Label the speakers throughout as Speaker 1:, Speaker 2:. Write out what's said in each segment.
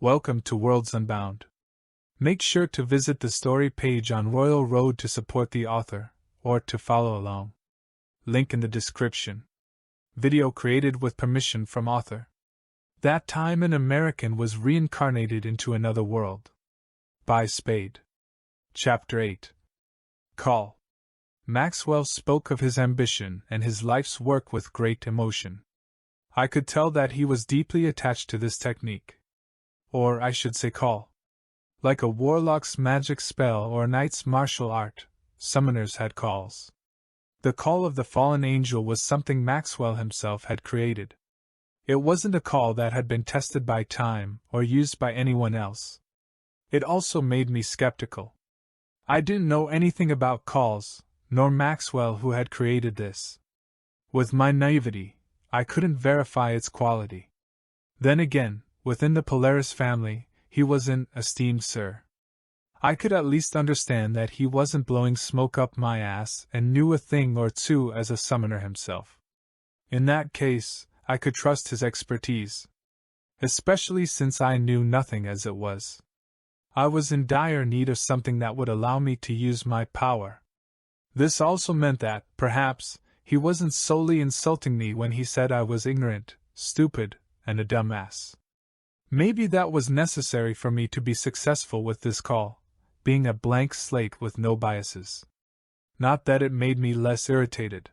Speaker 1: Welcome to Worlds Unbound. Make sure to visit the story page on Royal Road to support the author, or to follow along. Link in the description. Video created with permission from author. That time an American was reincarnated into another world. By Sp4de. Chapter 8. Call. Maxwell spoke of his ambition and his life's work with great emotion. I could tell that he was deeply attached to this technique. Or I should say call. Like a warlock's magic spell or a knight's martial art, summoners had calls. The call of the fallen angel was something Maxwell himself had created. It wasn't a call that had been tested by time or used by anyone else. It also made me skeptical. I didn't know anything about calls, nor Maxwell who had created this. With my naivety, I couldn't verify its quality. Then again, within the Polaris family, he was an esteemed sir. I could at least understand that he wasn't blowing smoke up my ass and knew a thing or two as a summoner himself. In that case, I could trust his expertise. Especially since I knew nothing as it was. I was in dire need of something that would allow me to use my power. This also meant that, perhaps, he wasn't solely insulting me when he said I was ignorant, stupid, and a dumbass. Maybe that was necessary for me to be successful with this call, being a blank slate with no biases. Not that it made me less irritated.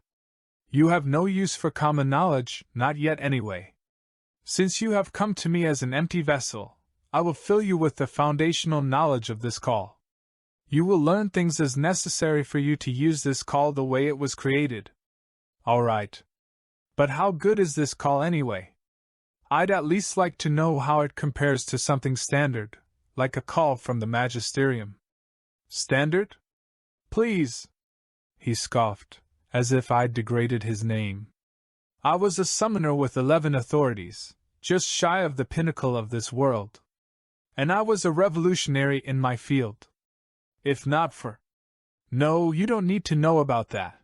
Speaker 1: You have no use for common knowledge, not yet anyway. Since you have come to me as an empty vessel, I will fill you with the foundational knowledge of this call. You will learn things as necessary for you to use this call the way it was created. Alright. But how good is this call anyway? I'd at least like to know how it compares to something standard, like a call from the Magisterium. Standard? Please! He scoffed, as if I'd degraded his name. I was a summoner with 11 authorities, just shy of the pinnacle of this world. And I was a revolutionary in my field. If not for... No, you don't need to know about that.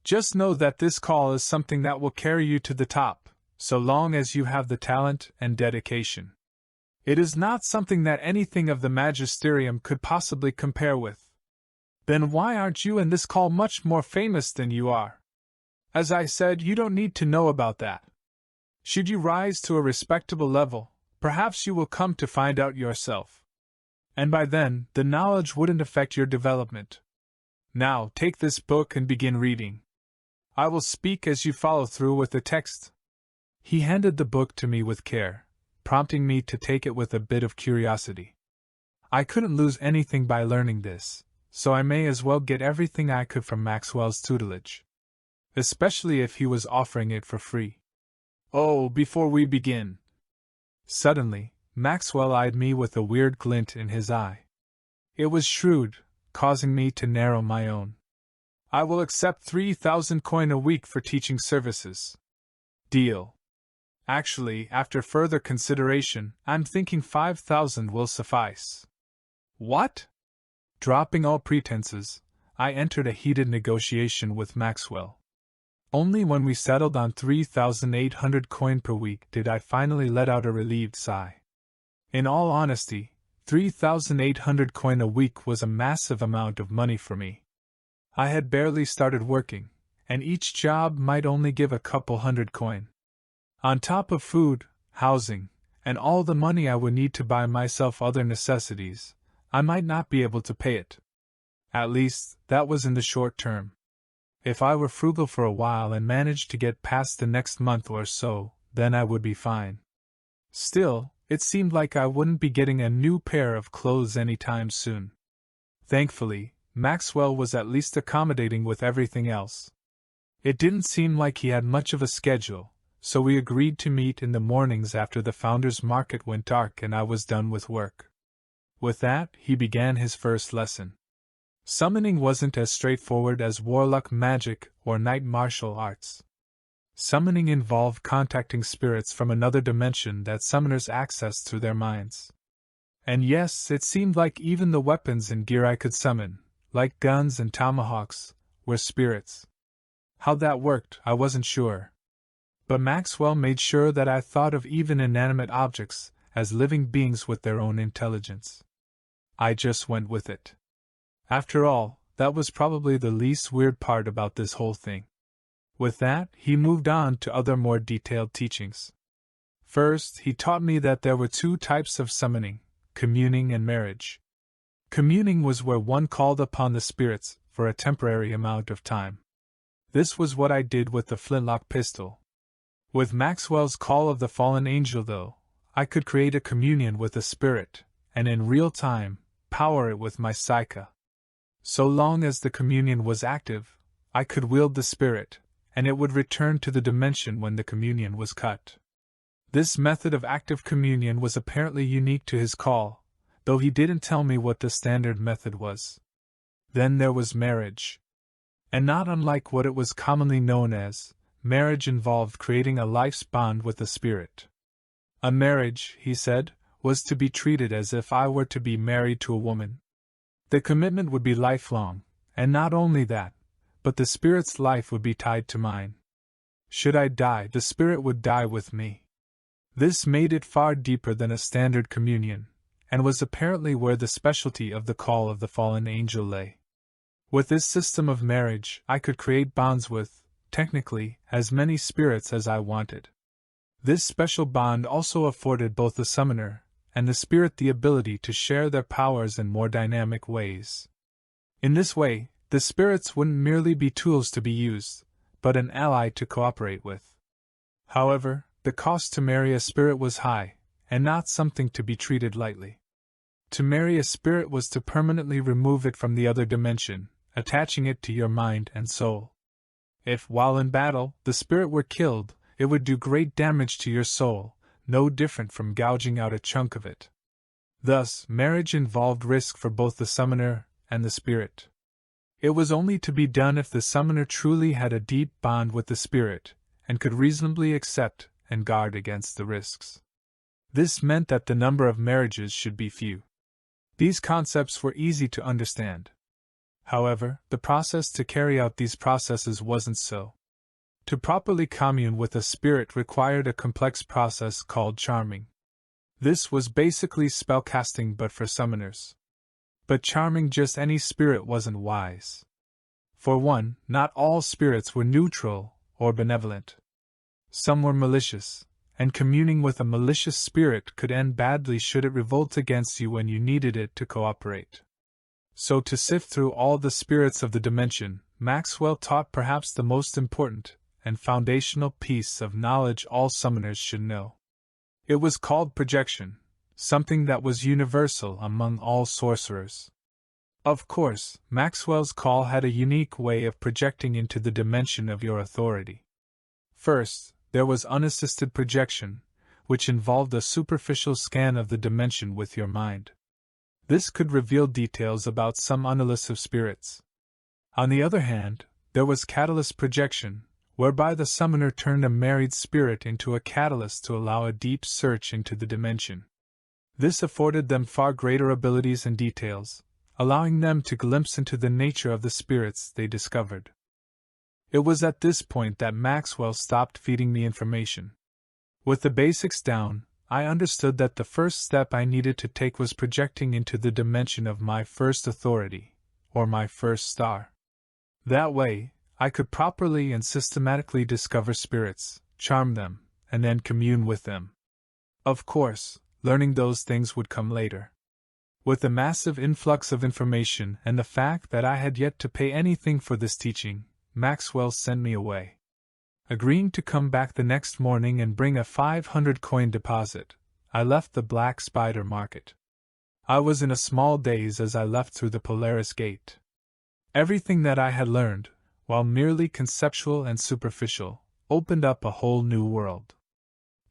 Speaker 1: Just know that this call is something that will carry you to the top, so long as you have the talent and dedication. It is not something that anything of the Magisterium could possibly compare with. Then why aren't you in this call much more famous than you are? As I said, you don't need to know about that. Should you rise to a respectable level, perhaps you will come to find out yourself. And by then, the knowledge wouldn't affect your development. Now, take this book and begin reading. I will speak as you follow through with the text. He handed the book to me with care, prompting me to take it with a bit of curiosity. I couldn't lose anything by learning this, so I may as well get everything I could from Maxwell's tutelage. Especially if he was offering it for free. Oh, before we begin. Suddenly, Maxwell eyed me with a weird glint in his eye. It was shrewd, causing me to narrow my own. I will accept 3,000 coin a week for teaching services. Deal. Actually, after further consideration, I'm thinking 5,000 will suffice. What? Dropping all pretenses, I entered a heated negotiation with Maxwell. Only when we settled on 3,800 coin per week did I finally let out a relieved sigh. In all honesty, 3,800 coin a week was a massive amount of money for me. I had barely started working, and each job might only give a couple hundred coin. On top of food, housing, and all the money I would need to buy myself other necessities, I might not be able to pay it. At least, that was in the short term. If I were frugal for a while and managed to get past the next month or so, then I would be fine. Still, it seemed like I wouldn't be getting a new pair of clothes anytime soon. Thankfully, Maxwell was at least accommodating with everything else. It didn't seem like he had much of a schedule, so we agreed to meet in the mornings after the Founders Market went dark and I was done with work. With that, he began his first lesson. Summoning wasn't as straightforward as warlock magic or knight martial arts. Summoning involved contacting spirits from another dimension that summoners accessed through their minds. And yes, it seemed like even the weapons and gear I could summon, like guns and tomahawks, were spirits. How that worked, I wasn't sure. But Maxwell made sure that I thought of even inanimate objects as living beings with their own intelligence. I just went with it. After all, that was probably the least weird part about this whole thing. With that, he moved on to other more detailed teachings. First, he taught me that there were two types of summoning, communing and marriage. Communing was where one called upon the spirits for a temporary amount of time. This was what I did with the flintlock pistol. With Maxwell's Call of the Fallen Angel, though, I could create a communion with a spirit, and in real time, power it with my psyche. So long as the communion was active, I could wield the spirit, and it would return to the dimension when the communion was cut. This method of active communion was apparently unique to his call, though he didn't tell me what the standard method was. Then there was marriage. And not unlike what it was commonly known as, marriage involved creating a life's bond with the spirit. A marriage, he said, was to be treated as if I were to be married to a woman. The commitment would be lifelong, and not only that, but the spirit's life would be tied to mine. Should I die, the spirit would die with me. This made it far deeper than a standard communion, and was apparently where the specialty of the Call of the Fallen Angel lay. With this system of marriage, I could create bonds with, technically, as many spirits as I wanted. This special bond also afforded both the summoner and the spirit the ability to share their powers in more dynamic ways. In this way, the spirits wouldn't merely be tools to be used, but an ally to cooperate with. However, the cost to marry a spirit was high, and not something to be treated lightly. To marry a spirit was to permanently remove it from the other dimension, attaching it to your mind and soul. If, while in battle, the spirit were killed, it would do great damage to your soul, no different from gouging out a chunk of it. Thus, marriage involved risk for both the summoner and the spirit. It was only to be done if the summoner truly had a deep bond with the spirit, and could reasonably accept and guard against the risks. This meant that the number of marriages should be few. These concepts were easy to understand. However, the process to carry out these processes wasn't so. To properly commune with a spirit required a complex process called charming. This was basically spellcasting but for summoners. But charming just any spirit wasn't wise. For one, not all spirits were neutral or benevolent. Some were malicious, and communing with a malicious spirit could end badly should it revolt against you when you needed it to cooperate. So to sift through all the spirits of the dimension, Maxwell taught perhaps the most important and foundational piece of knowledge all summoners should know. It was called projection, something that was universal among all sorcerers. Of course, Maxwell's call had a unique way of projecting into the dimension of your authority. First, there was unassisted projection, which involved a superficial scan of the dimension with your mind. This could reveal details about some unelusive spirits. On the other hand, there was catalyst projection, whereby the summoner turned a married spirit into a catalyst to allow a deep search into the dimension. This afforded them far greater abilities and details, allowing them to glimpse into the nature of the spirits they discovered. It was at this point that Maxwell stopped feeding me information. With the basics down, I understood that the first step I needed to take was projecting into the dimension of my first authority, or my first star. That way, I could properly and systematically discover spirits, charm them, and then commune with them. Of course, learning those things would come later. With the massive influx of information and the fact that I had yet to pay anything for this teaching, Maxwell sent me away. Agreeing to come back the next morning and bring a 500 coin deposit, I left the Black Spider Market. I was in a small daze as I left through the Polaris Gate. Everything that I had learned, while merely conceptual and superficial, opened up a whole new world.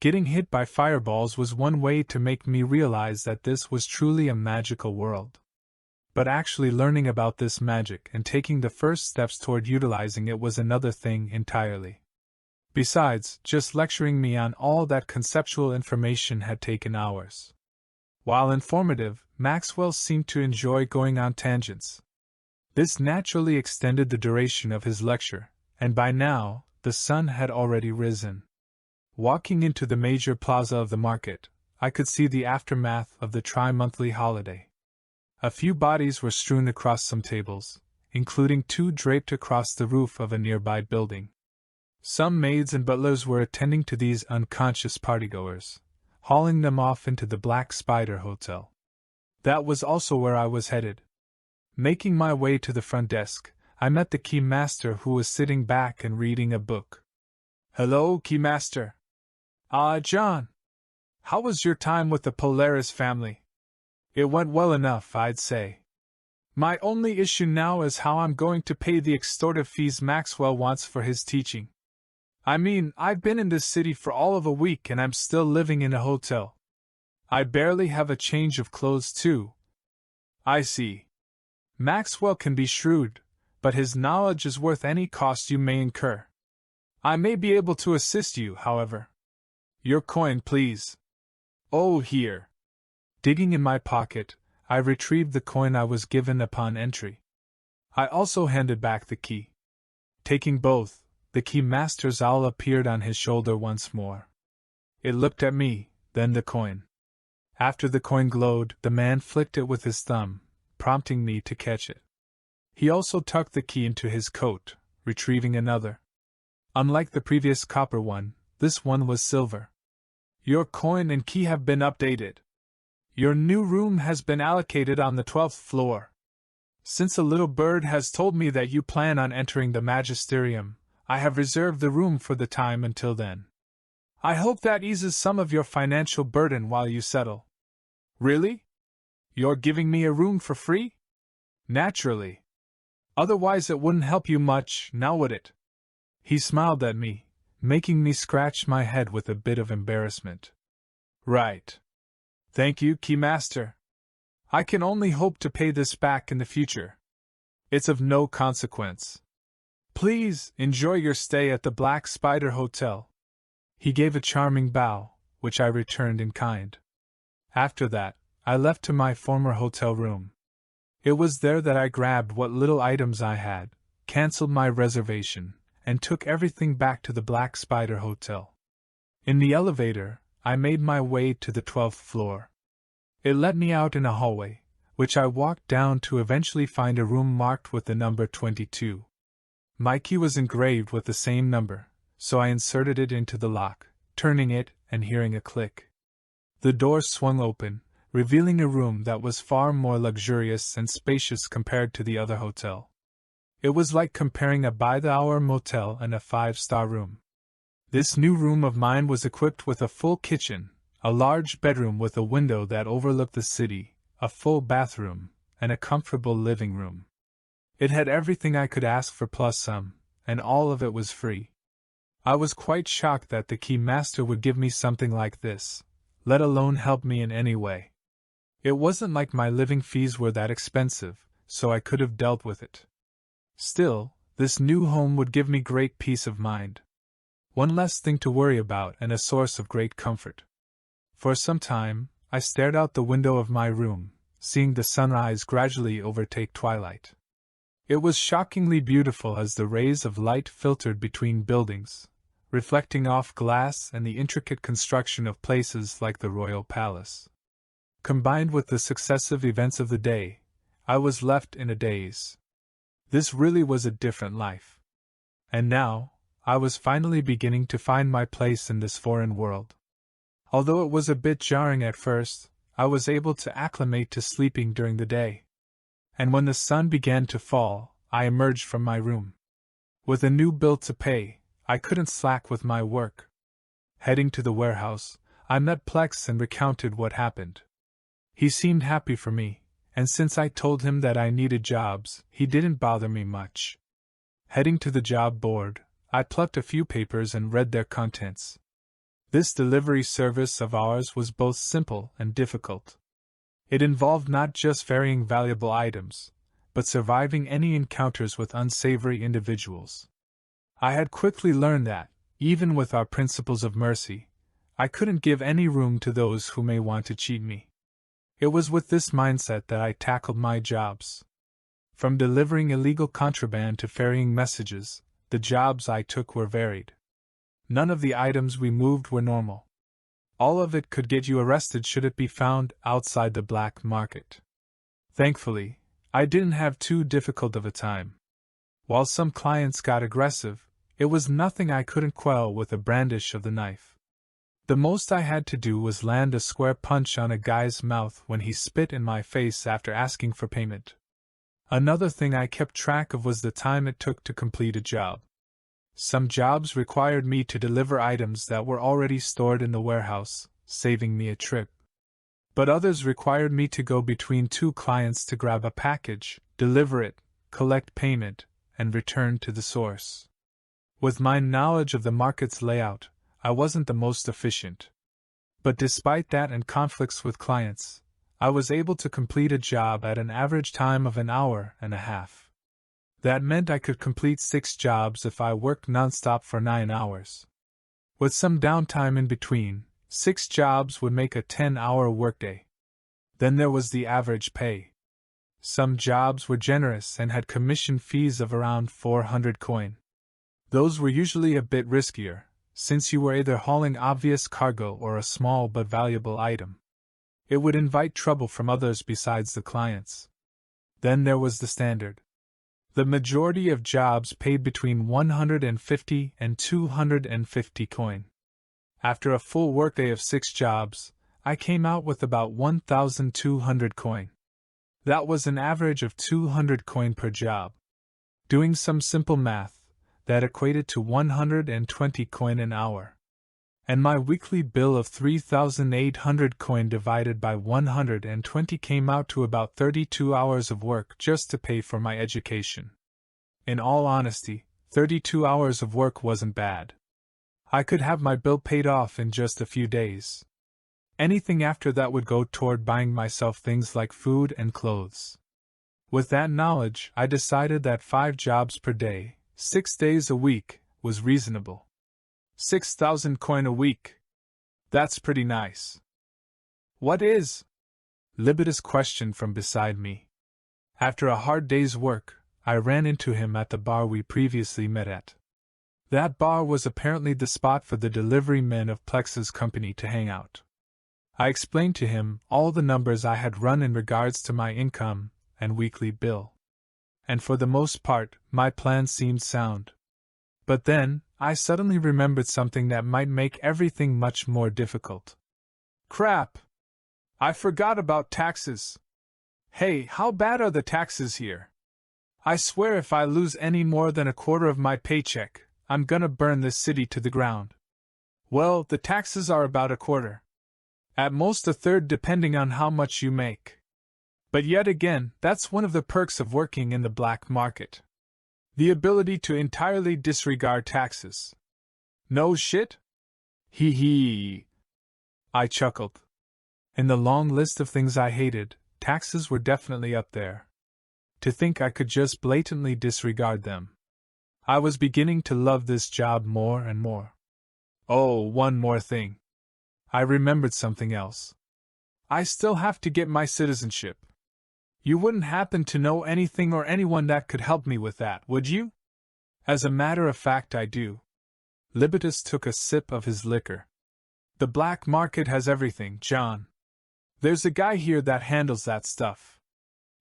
Speaker 1: Getting hit by fireballs was one way to make me realize that this was truly a magical world. But actually learning about this magic and taking the first steps toward utilizing it was another thing entirely. Besides, just lecturing me on all that conceptual information had taken hours. While informative, Maxwell seemed to enjoy going on tangents. This naturally extended the duration of his lecture, and by now, the sun had already risen. Walking into the major plaza of the market, I could see the aftermath of the tri-monthly holiday. A few bodies were strewn across some tables, including 2 draped across the roof of a nearby building. Some maids and butlers were attending to these unconscious partygoers, hauling them off into the Black Spider Hotel. That was also where I was headed. Making my way to the front desk, I met the keymaster, who was sitting back and reading a book. "Hello, keymaster." "Ah, John. How was your time with the Polaris family?" "It went well enough, I'd say. My only issue now is how I'm going to pay the extortive fees Maxwell wants for his teaching. I mean, I've been in this city for all of a week and I'm still living in a hotel. I barely have a change of clothes too." "I see. Maxwell can be shrewd, but his knowledge is worth any cost you may incur. I may be able to assist you, however." "Your coin, please." "Oh, here." Digging in my pocket, I retrieved the coin I was given upon entry. I also handed back the key. Taking both, the keymaster's owl appeared on his shoulder once more. It looked at me, then the coin. After the coin glowed, the man flicked it with his thumb, prompting me to catch it. He also tucked the key into his coat, retrieving another. Unlike the previous copper one, this one was silver. "Your coin and key have been updated. Your new room has been allocated on the 12th floor. Since a little bird has told me that you plan on entering the magisterium, I have reserved the room for the time until then. I hope that eases some of your financial burden while you settle." "Really? You're giving me a room for free?" "Naturally. Otherwise it wouldn't help you much, now would it?" He smiled at me, making me scratch my head with a bit of embarrassment. "Right. Thank you, Keymaster. I can only hope to pay this back in the future. It's of no consequence. Please enjoy your stay at the Black Spider Hotel." He gave a charming bow, which I returned in kind. After that, I left to my former hotel room. It was there that I grabbed what little items I had, cancelled my reservation, and took everything back to the Black Spider Hotel. In the elevator, I made my way to the 12th floor. It let me out in a hallway, which I walked down to eventually find a room marked with the number 22. My key was engraved with the same number, so I inserted it into the lock, turning it and hearing a click. The door swung open, revealing a room that was far more luxurious and spacious compared to the other hotel. It was like comparing a by-the-hour motel and a 5-star room. This new room of mine was equipped with a full kitchen, a large bedroom with a window that overlooked the city, a full bathroom, and a comfortable living room. It had everything I could ask for plus some, and all of it was free. I was quite shocked that the keymaster would give me something like this, let alone help me in any way. It wasn't like my living fees were that expensive, so I could have dealt with it. Still, this new home would give me great peace of mind. One less thing to worry about and a source of great comfort. For some time, I stared out the window of my room, seeing the sunrise gradually overtake twilight. It was shockingly beautiful as the rays of light filtered between buildings, reflecting off glass and the intricate construction of places like the Royal Palace. Combined with the successive events of the day, I was left in a daze. This really was a different life. And now, I was finally beginning to find my place in this foreign world. Although it was a bit jarring at first, I was able to acclimate to sleeping during the day. And when the sun began to fall, I emerged from my room. With a new bill to pay, I couldn't slack with my work. Heading to the warehouse, I met Plex and recounted what happened. He seemed happy for me, and since I told him that I needed jobs, he didn't bother me much. Heading to the job board, I plucked a few papers and read their contents. This delivery service of ours was both simple and difficult. It involved not just ferrying valuable items, but surviving any encounters with unsavory individuals. I had quickly learned that, even with our principles of mercy, I couldn't give any room to those who may want to cheat me. It was with this mindset that I tackled my jobs. From delivering illegal contraband to ferrying messages, the jobs I took were varied. None of the items we moved were normal. All of it could get you arrested should it be found outside the black market. Thankfully, I didn't have too difficult of a time. While some clients got aggressive, it was nothing I couldn't quell with a brandish of the knife. The most I had to do was land a square punch on a guy's mouth when he spit in my face after asking for payment. Another thing I kept track of was the time it took to complete a job. Some jobs required me to deliver items that were already stored in the warehouse, saving me a trip. But others required me to go between two clients to grab a package, deliver it, collect payment, and return to the source. With my knowledge of the market's layout, I wasn't the most efficient. But despite that and conflicts with clients, I was able to complete a job at an average time of an hour and a half. That meant I could complete 6 jobs if I worked nonstop for 9 hours. With some downtime in between, 6 jobs would make a 10-hour workday. Then there was the average pay. Some jobs were generous and had commission fees of around 400 coin. Those were usually a bit riskier, since you were either hauling obvious cargo or a small but valuable item. It would invite trouble from others besides the clients. Then there was the standard. The majority of jobs paid between 150 and 250 coin. After a full workday of 6 jobs, I came out with about 1,200 coin. That was an average of 200 coin per job. Doing some simple math, that equated to 120 coin an hour. And my weekly bill of 3,800 coin divided by 120 came out to about 32 hours of work just to pay for my education. In all honesty, 32 hours of work wasn't bad. I could have my bill paid off in just a few days. Anything after that would go toward buying myself things like food and clothes. With that knowledge, I decided that 5 jobs per day, 6 days a week, was reasonable. 6,000 coin a week. That's pretty nice. What is? Libitus questioned from beside me. After a hard day's work, I ran into him at the bar we previously met at. That bar was apparently the spot for the delivery men of Plex's company to hang out. I explained to him all the numbers I had run in regards to my income and weekly bill. And for the most part, my plan seemed sound. But then, I suddenly remembered something that might make everything much more difficult. Crap! I forgot about taxes. Hey, how bad are the taxes here? I swear if I lose any more than a quarter of my paycheck, I'm gonna burn this city to the ground. Well, the taxes are about a quarter. At most a third depending on how much you make. But yet again, that's one of the perks of working in the black market. The ability to entirely disregard taxes. No shit? Hee hee. I chuckled. In the long list of things I hated, taxes were definitely up there. To think I could just blatantly disregard them. I was beginning to love this job more and more. Oh, one more thing. I remembered something else. I still have to get my citizenship. You wouldn't happen to know anything or anyone that could help me with that, would you? As a matter of fact, I do. Libitus took a sip of his liquor. The black market has everything, John. There's a guy here that handles that stuff.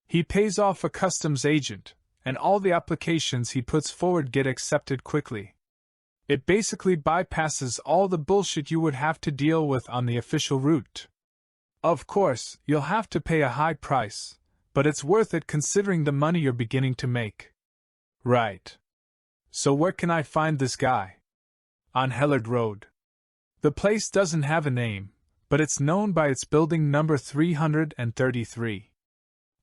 Speaker 1: He pays off a customs agent, and all the applications he puts forward get accepted quickly. It basically bypasses all the bullshit you would have to deal with on the official route. Of course, you'll have to pay a high price, but it's worth it considering the money you're beginning to make. Right. So where can I find this guy? On Hellard Road. The place doesn't have a name, but it's known by its building number 333.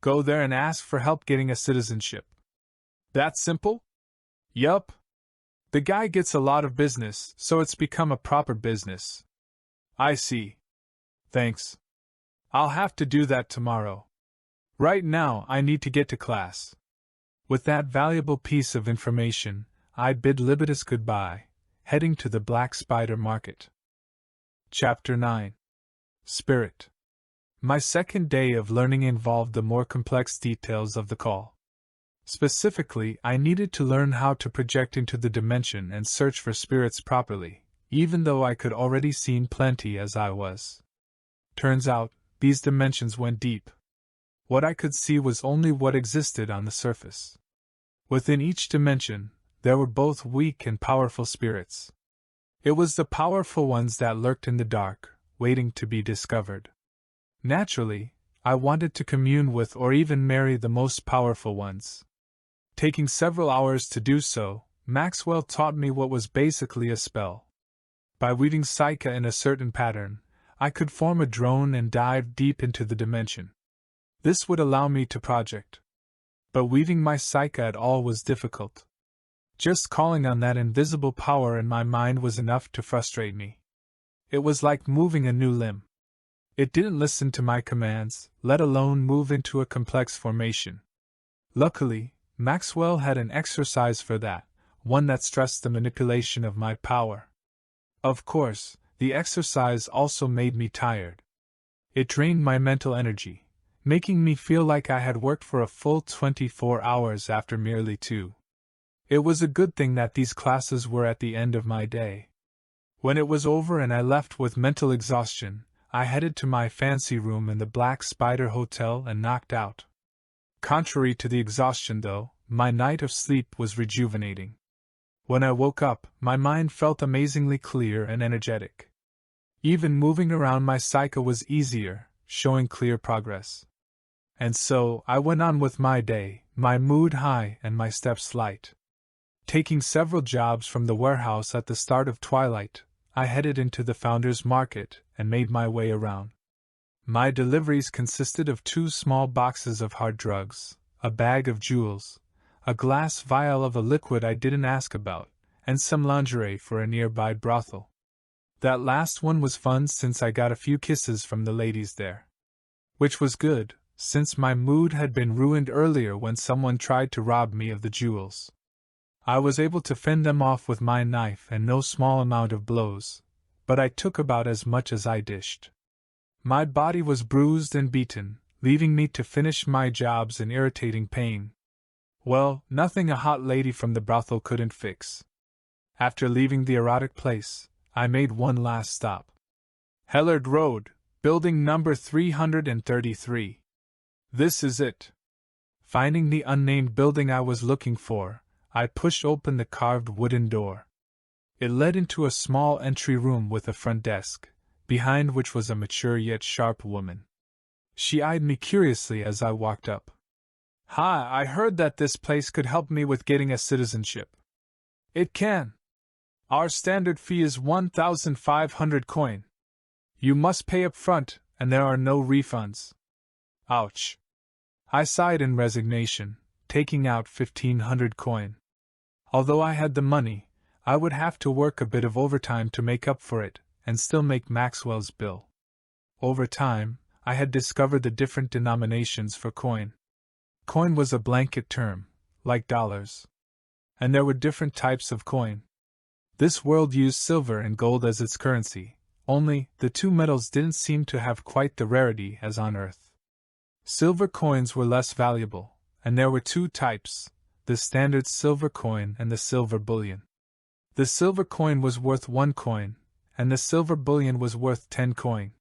Speaker 1: Go there and ask for help getting a citizenship. That simple? Yup. The guy gets a lot of business, so it's become a proper business. I see. Thanks. I'll have to do that tomorrow. Right now, I need to get to class. With that valuable piece of information, I bid Libitus goodbye, heading to the Black Spider Market. Chapter 9. Spirit. My second day of learning involved the more complex details of the call. Specifically, I needed to learn how to project into the dimension and search for spirits properly, even though I could already seen plenty as I was. Turns out, these dimensions went deep. What I could see was only what existed on the surface. Within each dimension, there were both weak and powerful spirits. It was the powerful ones that lurked in the dark, waiting to be discovered. Naturally, I wanted to commune with or even marry the most powerful ones. Taking several hours to do so, Maxwell taught me what was basically a spell. By weaving Psyche in a certain pattern, I could form a drone and dive deep into the dimension. This would allow me to project. But weaving my Psyche at all was difficult. Just calling on that invisible power in my mind was enough to frustrate me. It was like moving a new limb. It didn't listen to my commands, let alone move into a complex formation. Luckily, Maxwell had an exercise for that, one that stressed the manipulation of my power. Of course, the exercise also made me tired. It drained my mental energy, making me feel like I had worked for a full 24 hours after merely 2. It was a good thing that these classes were at the end of my day. When it was over and I left with mental exhaustion, I headed to my fancy room in the Black Spider Hotel and knocked out. Contrary to the exhaustion, though, my night of sleep was rejuvenating. When I woke up, my mind felt amazingly clear and energetic. Even moving around my Psyche was easier, showing clear progress. And so, I went on with my day, my mood high and my steps light. Taking several jobs from the warehouse at the start of twilight, I headed into the Founders Market and made my way around. My deliveries consisted of 2 small boxes of hard drugs, a bag of jewels, a glass vial of a liquid I didn't ask about, and some lingerie for a nearby brothel. That last one was fun since I got a few kisses from the ladies there. Which was good, since my mood had been ruined earlier when someone tried to rob me of the jewels. I was able to fend them off with my knife and no small amount of blows, but I took about as much as I dished. My body was bruised and beaten, leaving me to finish my jobs in irritating pain. Well, nothing a hot lady from the brothel couldn't fix. After leaving the erotic place, I made one last stop. Hellard Road, building number 333. This is it. Finding the unnamed building I was looking for, I pushed open the carved wooden door. It led into a small entry room with a front desk, behind which was a mature yet sharp woman. She eyed me curiously as I walked up. "Hi, I heard that this place could help me with getting a citizenship." "It can. Our standard fee is 1,500 coin. You must pay up front, and there are no refunds." Ouch. I sighed in resignation, taking out 1,500 coin. Although I had the money, I would have to work a bit of overtime to make up for it, and still make Maxwell's bill. Over time, I had discovered the different denominations for coin. Coin was a blanket term, like dollars. And there were different types of coin. This world used silver and gold as its currency, only the 2 metals didn't seem to have quite the rarity as on Earth. Silver coins were less valuable, and there were 2 types, the standard silver coin and the silver bullion. The silver coin was worth 1 coin, and the silver bullion was worth 10 coin.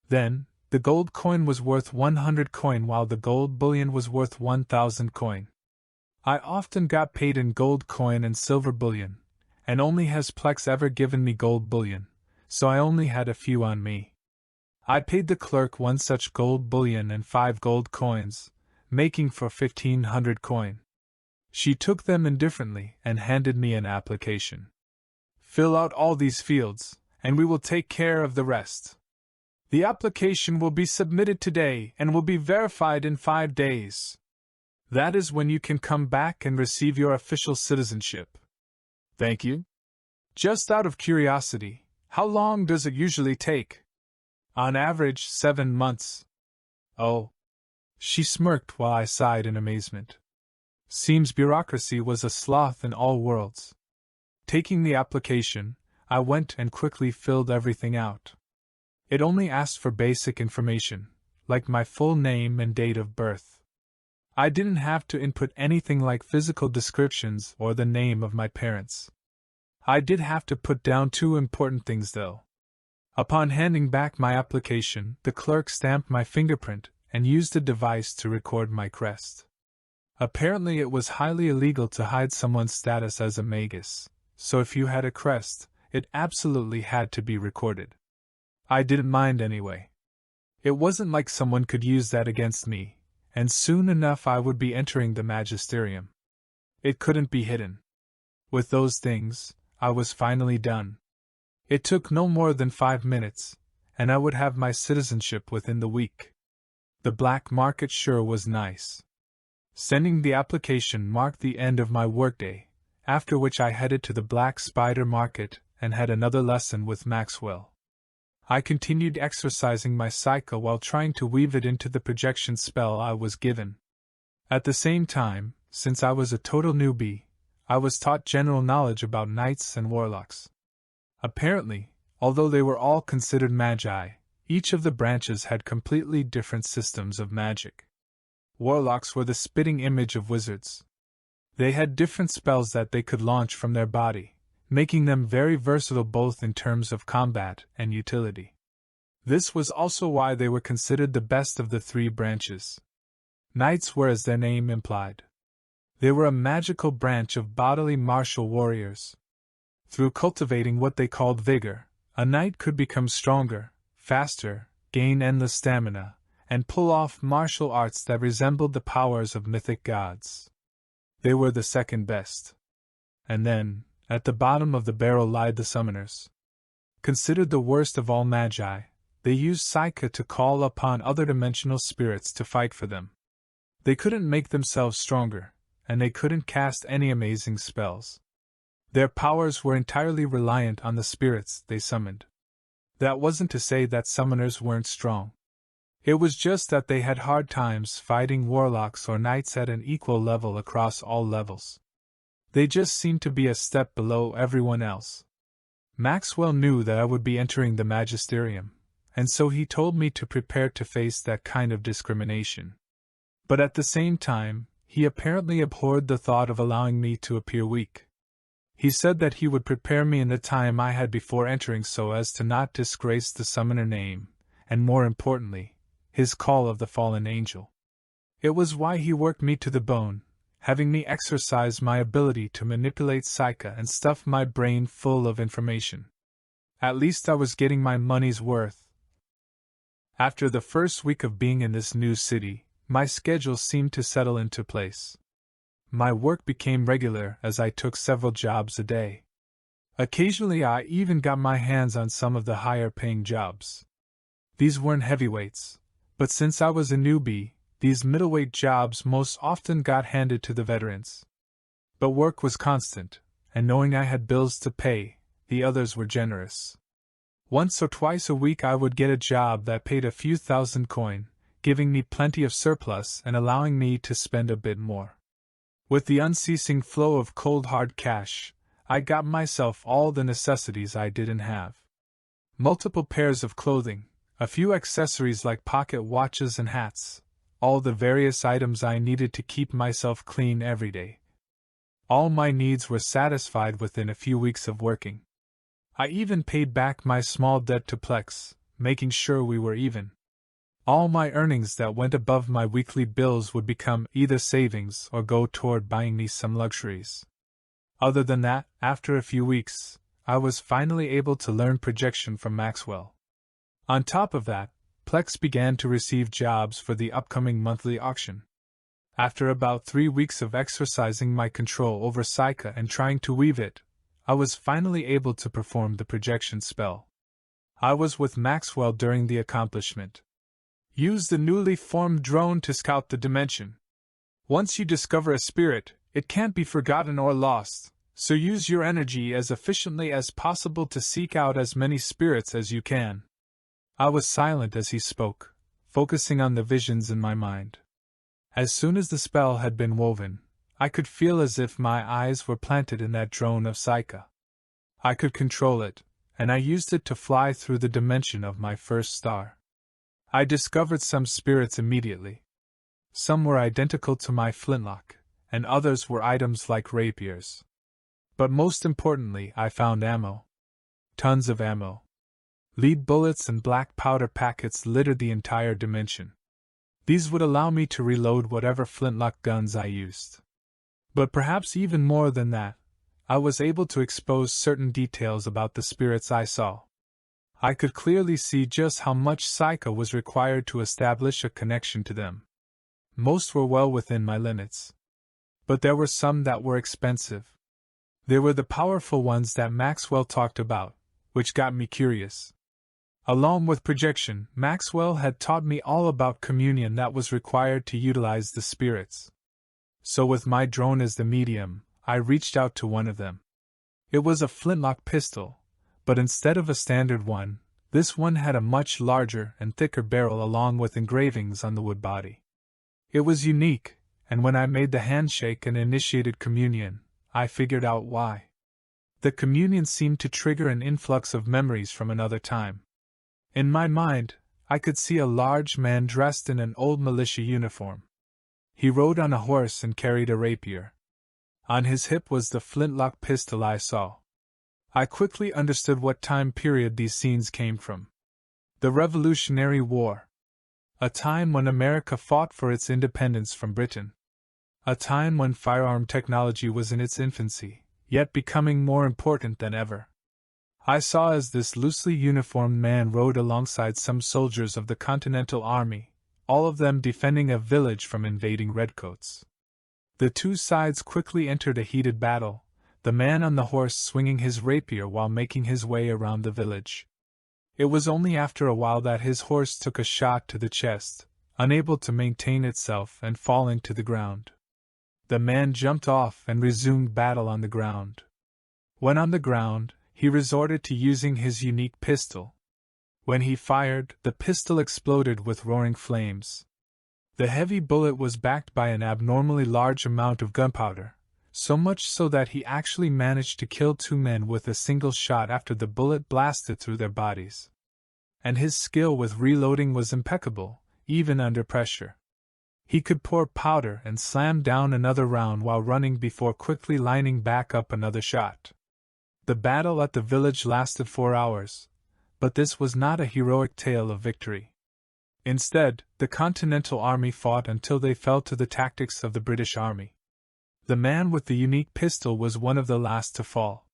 Speaker 1: Then, the gold coin was worth 100 coin while the gold bullion was worth 1,000 coin. I often got paid in gold coin and silver bullion, and only has Plex ever given me gold bullion, so I only had a few on me. I paid the clerk 1 such gold bullion and 5 gold coins, making for 1,500 coin. She took them indifferently and handed me an application. "Fill out all these fields, and we will take care of the rest. The application will be submitted today and will be verified in 5 days. That is when you can come back and receive your official citizenship." "Thank you." "Just out of curiosity, how long does it usually take?" "On average, 7 months. "Oh." She smirked while I sighed in amazement. Seems bureaucracy was a sloth in all worlds. Taking the application, I went and quickly filled everything out. It only asked for basic information, like my full name and date of birth. I didn't have to input anything like physical descriptions or the name of my parents. I did have to put down two important things though. Upon handing back my application, the clerk stamped my fingerprint and used a device to record my crest. Apparently it was highly illegal to hide someone's status as a magus, so if you had a crest, it absolutely had to be recorded. I didn't mind anyway. It wasn't like someone could use that against me, and soon enough I would be entering the magisterium. It couldn't be hidden. With those things, I was finally done. It took no more than 5 minutes, and I would have my citizenship within the week. The black market sure was nice. Sending the application marked the end of my workday, after which I headed to the Black Spider Market and had another lesson with Maxwell. I continued exercising my psyche while trying to weave it into the projection spell I was given. At the same time, since I was a total newbie, I was taught general knowledge about knights and warlocks. Apparently, although they were all considered magi, each of the branches had completely different systems of magic. Warlocks were the spitting image of wizards. They had different spells that they could launch from their body, making them very versatile both in terms of combat and utility. This was also why they were considered the best of the three branches. Knights were, as their name implied. They were a magical branch of bodily martial warriors. Through cultivating what they called vigor, a knight could become stronger, faster, gain endless stamina, and pull off martial arts that resembled the powers of mythic gods. They were the second best. And then, at the bottom of the barrel lied the summoners. Considered the worst of all magi, they used psyche to call upon other dimensional spirits to fight for them. They couldn't make themselves stronger, and they couldn't cast any amazing spells. Their powers were entirely reliant on the spirits they summoned. That wasn't to say that summoners weren't strong. It was just that they had hard times fighting warlocks or knights at an equal level across all levels. They just seemed to be a step below everyone else. Maxwell knew that I would be entering the magisterium, and so he told me to prepare to face that kind of discrimination. But at the same time, he apparently abhorred the thought of allowing me to appear weak. He said that he would prepare me in the time I had before entering so as to not disgrace the summoner name, and more importantly, his call of the fallen angel. It was why he worked me to the bone, having me exercise my ability to manipulate psyche and stuff my brain full of information. At least I was getting my money's worth. After the first week of being in this new city, my schedule seemed to settle into place. My work became regular as I took several jobs a day. Occasionally I even got my hands on some of the higher-paying jobs. These weren't heavyweights, but since I was a newbie, these middleweight jobs most often got handed to the veterans. But work was constant, and knowing I had bills to pay, the others were generous. Once or twice a week I would get a job that paid a few thousand coin, giving me plenty of surplus and allowing me to spend a bit more. With the unceasing flow of cold hard cash, I got myself all the necessities I didn't have. Multiple pairs of clothing, a few accessories like pocket watches and hats, all the various items I needed to keep myself clean every day. All my needs were satisfied within a few weeks of working. I even paid back my small debt to Plex, making sure we were even. All my earnings that went above my weekly bills would become either savings or go toward buying me some luxuries. Other than that, after a few weeks, I was finally able to learn projection from Maxwell. On top of that, Plex began to receive jobs for the upcoming monthly auction. After about 3 weeks of exercising my control over psyche and trying to weave it, I was finally able to perform the projection spell. I was with Maxwell during the accomplishment. Use the newly formed drone to scout the dimension. Once you discover a spirit, it can't be forgotten or lost, so use your energy as efficiently as possible to seek out as many spirits as you can. I was silent as he spoke, focusing on the visions in my mind. As soon as the spell had been woven, I could feel as if my eyes were planted in that drone of psyche. I could control it, and I used it to fly through the dimension of my first star. I discovered some spirits immediately. Some were identical to my flintlock, and others were items like rapiers. But most importantly, I found ammo. Tons of ammo. Lead bullets and black powder packets littered the entire dimension. These would allow me to reload whatever flintlock guns I used. But perhaps even more than that, I was able to expose certain details about the spirits I saw. I could clearly see just how much psycho was required to establish a connection to them. Most were well within my limits. But there were some that were expensive. They were the powerful ones that Maxwell talked about, which got me curious. Along with projection, Maxwell had taught me all about communion that was required to utilize the spirits. So with my drone as the medium, I reached out to one of them. It was a flintlock pistol, but instead of a standard one, this one had a much larger and thicker barrel along with engravings on the wood body. It was unique, and when I made the handshake and initiated communion, I figured out why. The communion seemed to trigger an influx of memories from another time. In my mind, I could see a large man dressed in an old militia uniform. He rode on a horse and carried a rapier. On his hip was the flintlock pistol I saw. I quickly understood what time period these scenes came from. The Revolutionary War. A time when America fought for its independence from Britain. A time when firearm technology was in its infancy, yet becoming more important than ever. I saw as this loosely uniformed man rode alongside some soldiers of the Continental Army, all of them defending a village from invading redcoats. The two sides quickly entered a heated battle, the man on the horse swinging his rapier while making his way around the village. It was only after a while that his horse took a shot to the chest, unable to maintain itself and falling to the ground. The man jumped off and resumed battle on the ground. When on the ground, he resorted to using his unique pistol. When he fired, the pistol exploded with roaring flames. The heavy bullet was backed by an abnormally large amount of gunpowder, so much so that he actually managed to kill two men with a single shot after the bullet blasted through their bodies. And his skill with reloading was impeccable, even under pressure. He could pour powder and slam down another round while running before quickly lining back up another shot. The battle at the village lasted 4 hours, but this was not a heroic tale of victory. Instead, the Continental Army fought until they fell to the tactics of the British Army. The man with the unique pistol was one of the last to fall.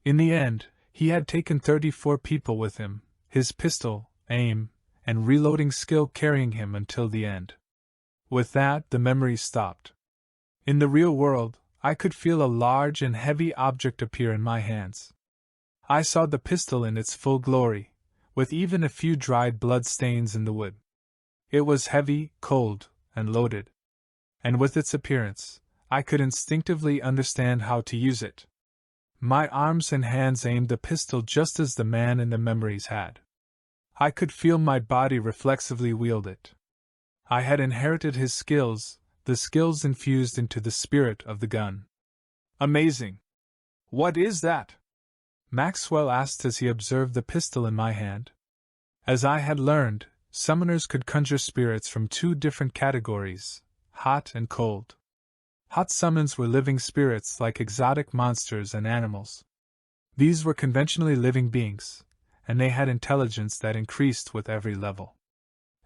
Speaker 1: In the end, he had taken 34 people with him, his pistol, aim, and reloading skill carrying him until the end. With that, the memories stopped. In the real world, I could feel a large and heavy object appear in my hands. I saw the pistol in its full glory, with even a few dried blood stains in the wood. It was heavy, cold, and loaded. And with its appearance, I could instinctively understand how to use it. My arms and hands aimed the pistol just as the man in the memories had. I could feel my body reflexively wield it. I had inherited his skills, the skills infused into the spirit of the gun. Amazing! What is that? Maxwell asked as he observed the pistol in my hand. As I had learned, summoners could conjure spirits from 2 different categories, hot and cold. Hot summons were living spirits like exotic monsters and animals. These were conventionally living beings, and they had intelligence that increased with every level.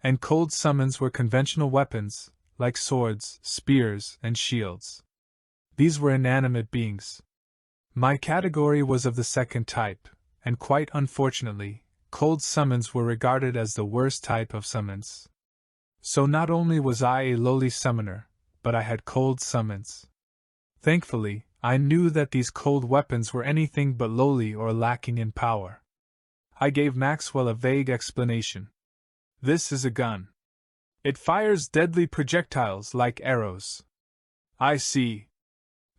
Speaker 1: And cold summons were conventional weapons, like swords, spears, and shields. These were inanimate beings. My category was of the second type, and quite unfortunately, cold summons were regarded as the worst type of summons. So not only was I a lowly summoner, but I had cold summons. Thankfully, I knew that these cold weapons were anything but lowly or lacking in power. I gave Maxwell a vague explanation. This is a gun. It fires deadly projectiles like arrows. I see.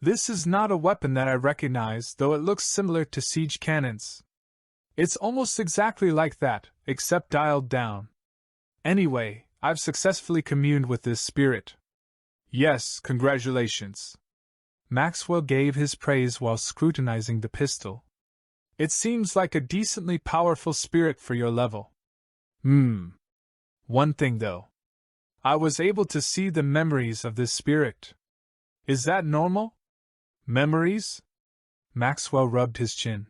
Speaker 1: This is not a weapon that I recognize, though it looks similar to siege cannons. It's almost exactly like that, except dialed down. Anyway, I've successfully communed with this spirit. Yes, congratulations. Maxwell gave his praise while scrutinizing the pistol. It seems like a decently powerful spirit for your level. One thing though. I was able to see the memories of this spirit. Is that normal? Memories? Maxwell rubbed his chin.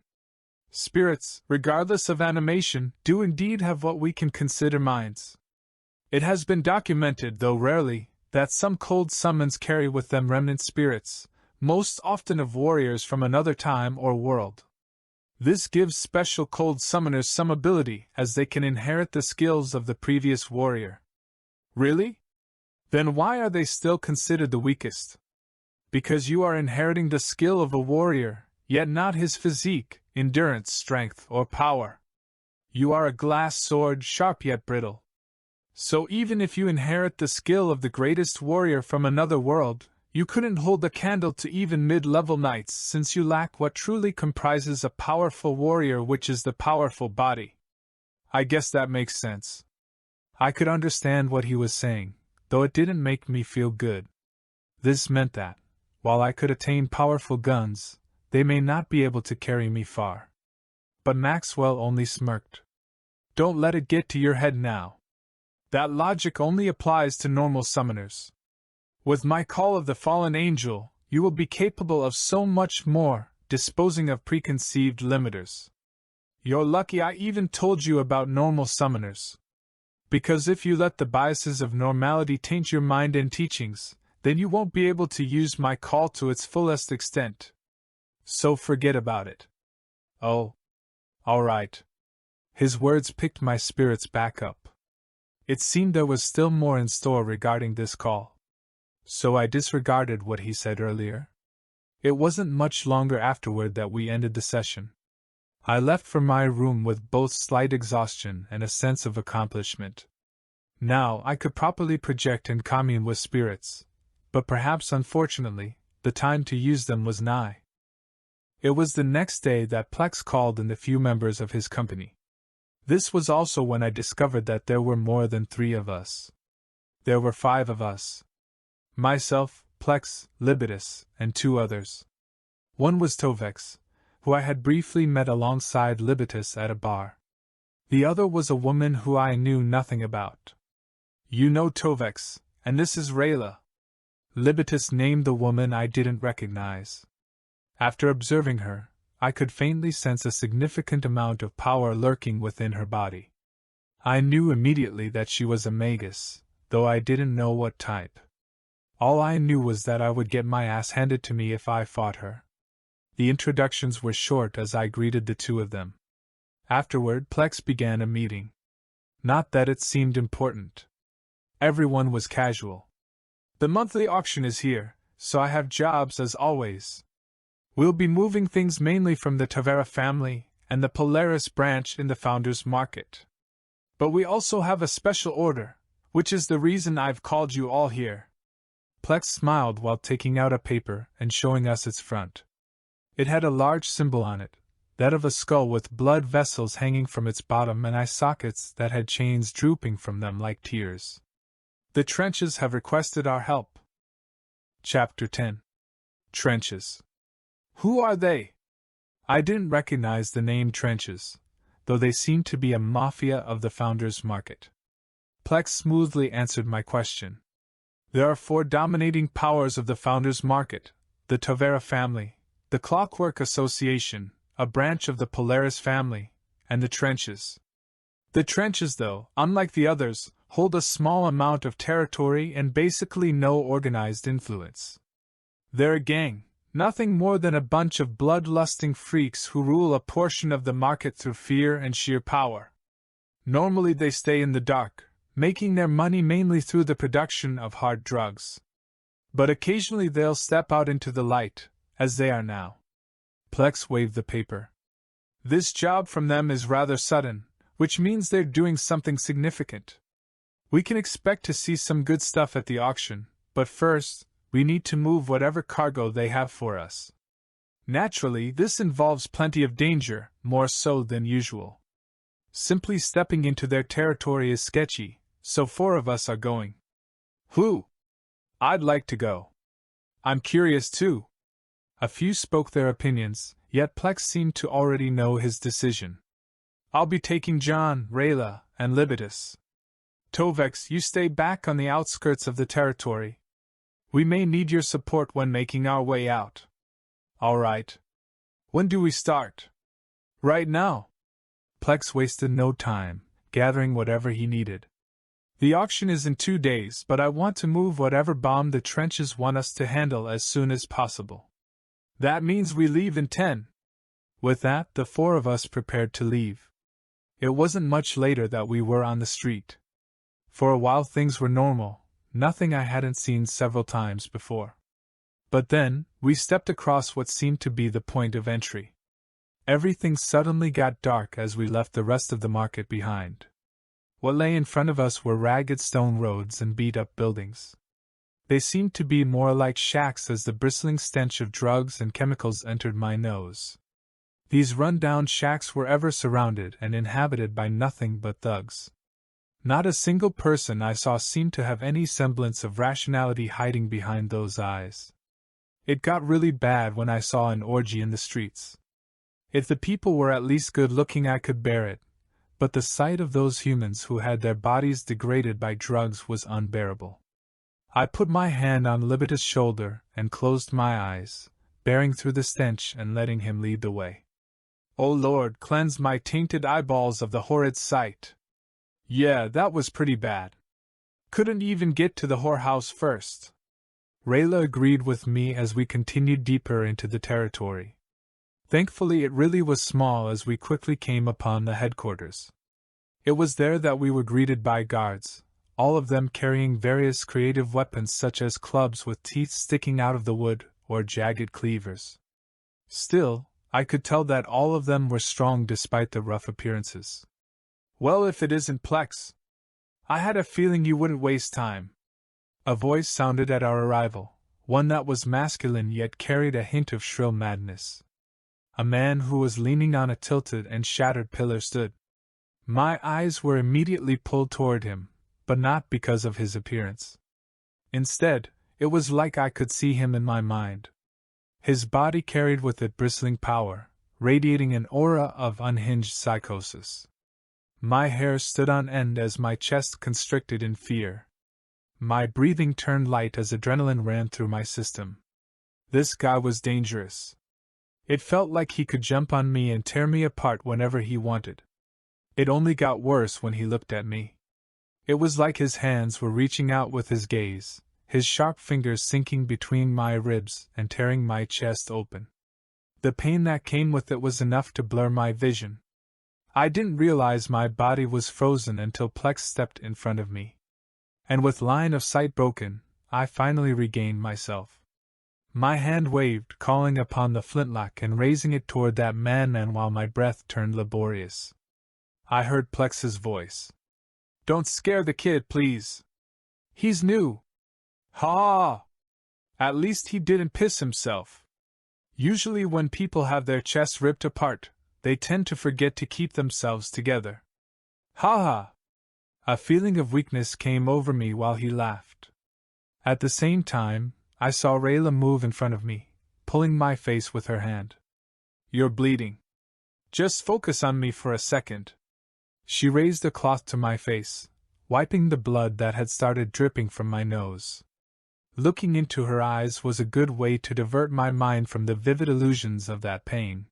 Speaker 1: Spirits, regardless of animation, do indeed have what we can consider minds. It has been documented, though rarely, that some cold summons carry with them remnant spirits, most often of warriors from another time or world. This gives special cold summoners some ability, as they can inherit the skills of the previous warrior. Really? Then why are they still considered the weakest? Because you are inheriting the skill of a warrior, yet not his physique, endurance, strength, or power. You are a glass sword, sharp yet brittle. So even if you inherit the skill of the greatest warrior from another world, you couldn't hold a candle to even mid-level knights, since you lack what truly comprises a powerful warrior, which is the powerful body. I guess that makes sense. I could understand what he was saying, though it didn't make me feel good. This meant that, while I could attain powerful guns, they may not be able to carry me far. But Maxwell only smirked. Don't let it get to your head now. That logic only applies to normal summoners. With my call of the fallen angel, you will be capable of so much more, disposing of preconceived limiters. You're lucky I even told you about normal summoners. Because if you let the biases of normality taint your mind and teachings, then you won't be able to use my call to its fullest extent. So forget about it. Oh. All right. His words picked my spirits back up. It seemed there was still more in store regarding this call. So I disregarded what he said earlier. It wasn't much longer afterward that we ended the session. I left for my room with both slight exhaustion and a sense of accomplishment. Now I could properly project and commune with spirits, but perhaps unfortunately, the time to use them was nigh. It was the next day that Plex called in the few members of his company. This was also when I discovered that there were more than 3 of us. There were 5 of us. Myself, Plex, Libitus, and 2 others. One was Tovex, who I had briefly met alongside Libitus at a bar. The other was a woman who I knew nothing about. You know Tovex, and this is Rayla. Libitus named the woman I didn't recognize. After observing her, I could faintly sense a significant amount of power lurking within her body. I knew immediately that she was a magus, though I didn't know what type. All I knew was that I would get my ass handed to me if I fought her. The introductions were short as I greeted the 2 of them. Afterward, Plex began a meeting. Not that it seemed important. Everyone was casual. The monthly auction is here, so I have jobs as always. We'll be moving things mainly from the Tavera family and the Polaris branch in the Founders Market. But we also have a special order, which is the reason I've called you all here. Plex smiled while taking out a paper and showing us its front. It had a large symbol on it, that of a skull with blood vessels hanging from its bottom and eye sockets that had chains drooping from them like tears. The Trenches have requested our help. Chapter 10. Trenches. Who are they? I didn't recognize the name Trenches, though they seemed to be a mafia of the Founders Market. Plex smoothly answered my question. There are 4 dominating powers of the Founders Market: the Tavera family, the Clockwork Association, a branch of the Polaris family, and the Trenches. The Trenches, though, unlike the others, hold a small amount of territory and basically no organized influence. They're a gang, nothing more than a bunch of bloodlusting freaks who rule a portion of the market through fear and sheer power. Normally they stay in the dark, making their money mainly through the production of hard drugs. But occasionally they'll step out into the light, as they are now. Plex waved the paper. This job from them is rather sudden, which means they're doing something significant. We can expect to see some good stuff at the auction, but first, we need to move whatever cargo they have for us. Naturally, this involves plenty of danger, more so than usual. Simply stepping into their territory is sketchy, so 4 of us are going. Who? I'd like to go. I'm curious too. A few spoke their opinions, yet Plex seemed to already know his decision. I'll be taking John, Rayla, and Libitus. Tovex, you stay back on the outskirts of the territory. We may need your support when making our way out. All right. When do we start? Right now. Plex wasted no time, gathering whatever he needed. The auction is in 2 days, but I want to move whatever bomb the trenches want us to handle as soon as possible. That means we leave in 10. With that, the 4 of us prepared to leave. It wasn't much later that we were on the street. For a while things were normal, nothing I hadn't seen several times before. But then, we stepped across what seemed to be the point of entry. Everything suddenly got dark as we left the rest of the market behind. What lay in front of us were ragged stone roads and beat-up buildings. They seemed to be more like shacks as the bristling stench of drugs and chemicals entered my nose. These run-down shacks were ever surrounded and inhabited by nothing but thugs. Not a single person I saw seemed to have any semblance of rationality hiding behind those eyes. It got really bad when I saw an orgy in the streets. If the people were at least good-looking I could bear it, but the sight of those humans who had their bodies degraded by drugs was unbearable. I put my hand on Libeta's shoulder and closed my eyes, bearing through the stench and letting him lead the way. "Oh Lord, cleanse my tainted eyeballs of the horrid sight." Yeah, that was pretty bad. Couldn't even get to the whorehouse first. Rayla agreed with me as we continued deeper into the territory. Thankfully it really was small as we quickly came upon the headquarters. It was there that we were greeted by guards, all of them carrying various creative weapons such as clubs with teeth sticking out of the wood or jagged cleavers. Still, I could tell that all of them were strong despite the rough appearances. "Well, if it isn't Plex. I had a feeling you wouldn't waste time." A voice sounded at our arrival, one that was masculine yet carried a hint of shrill madness. A man who was leaning on a tilted and shattered pillar stood. My eyes were immediately pulled toward him, but not because of his appearance. Instead, it was like I could see him in my mind. His body carried with it bristling power, radiating an aura of unhinged psychosis. My hair stood on end as my chest constricted in fear. My breathing turned light as adrenaline ran through my system. This guy was dangerous. It felt like he could jump on me and tear me apart whenever he wanted. It only got worse when he looked at me. It was like his hands were reaching out with his gaze, his sharp fingers sinking between my ribs and tearing my chest open. The pain that came with it was enough to blur my vision. I didn't realize my body was frozen until Plex stepped in front of me. And with line of sight broken, I finally regained myself. My hand waved, calling upon the flintlock and raising it toward that madman while my breath turned laborious. I heard Plex's voice. "Don't scare the kid, please. He's new." Ha! At least he didn't piss himself. Usually when people have their chests ripped apart, they tend to forget to keep themselves together. Ha ha! A feeling of weakness came over me while he laughed. At the same time, I saw Rayla move in front of me, pulling my face with her hand. "You're bleeding. Just focus on me for a second." She raised a cloth to my face, wiping the blood that had started dripping from my nose. Looking into her eyes was a good way to divert my mind from the vivid illusions of that pain.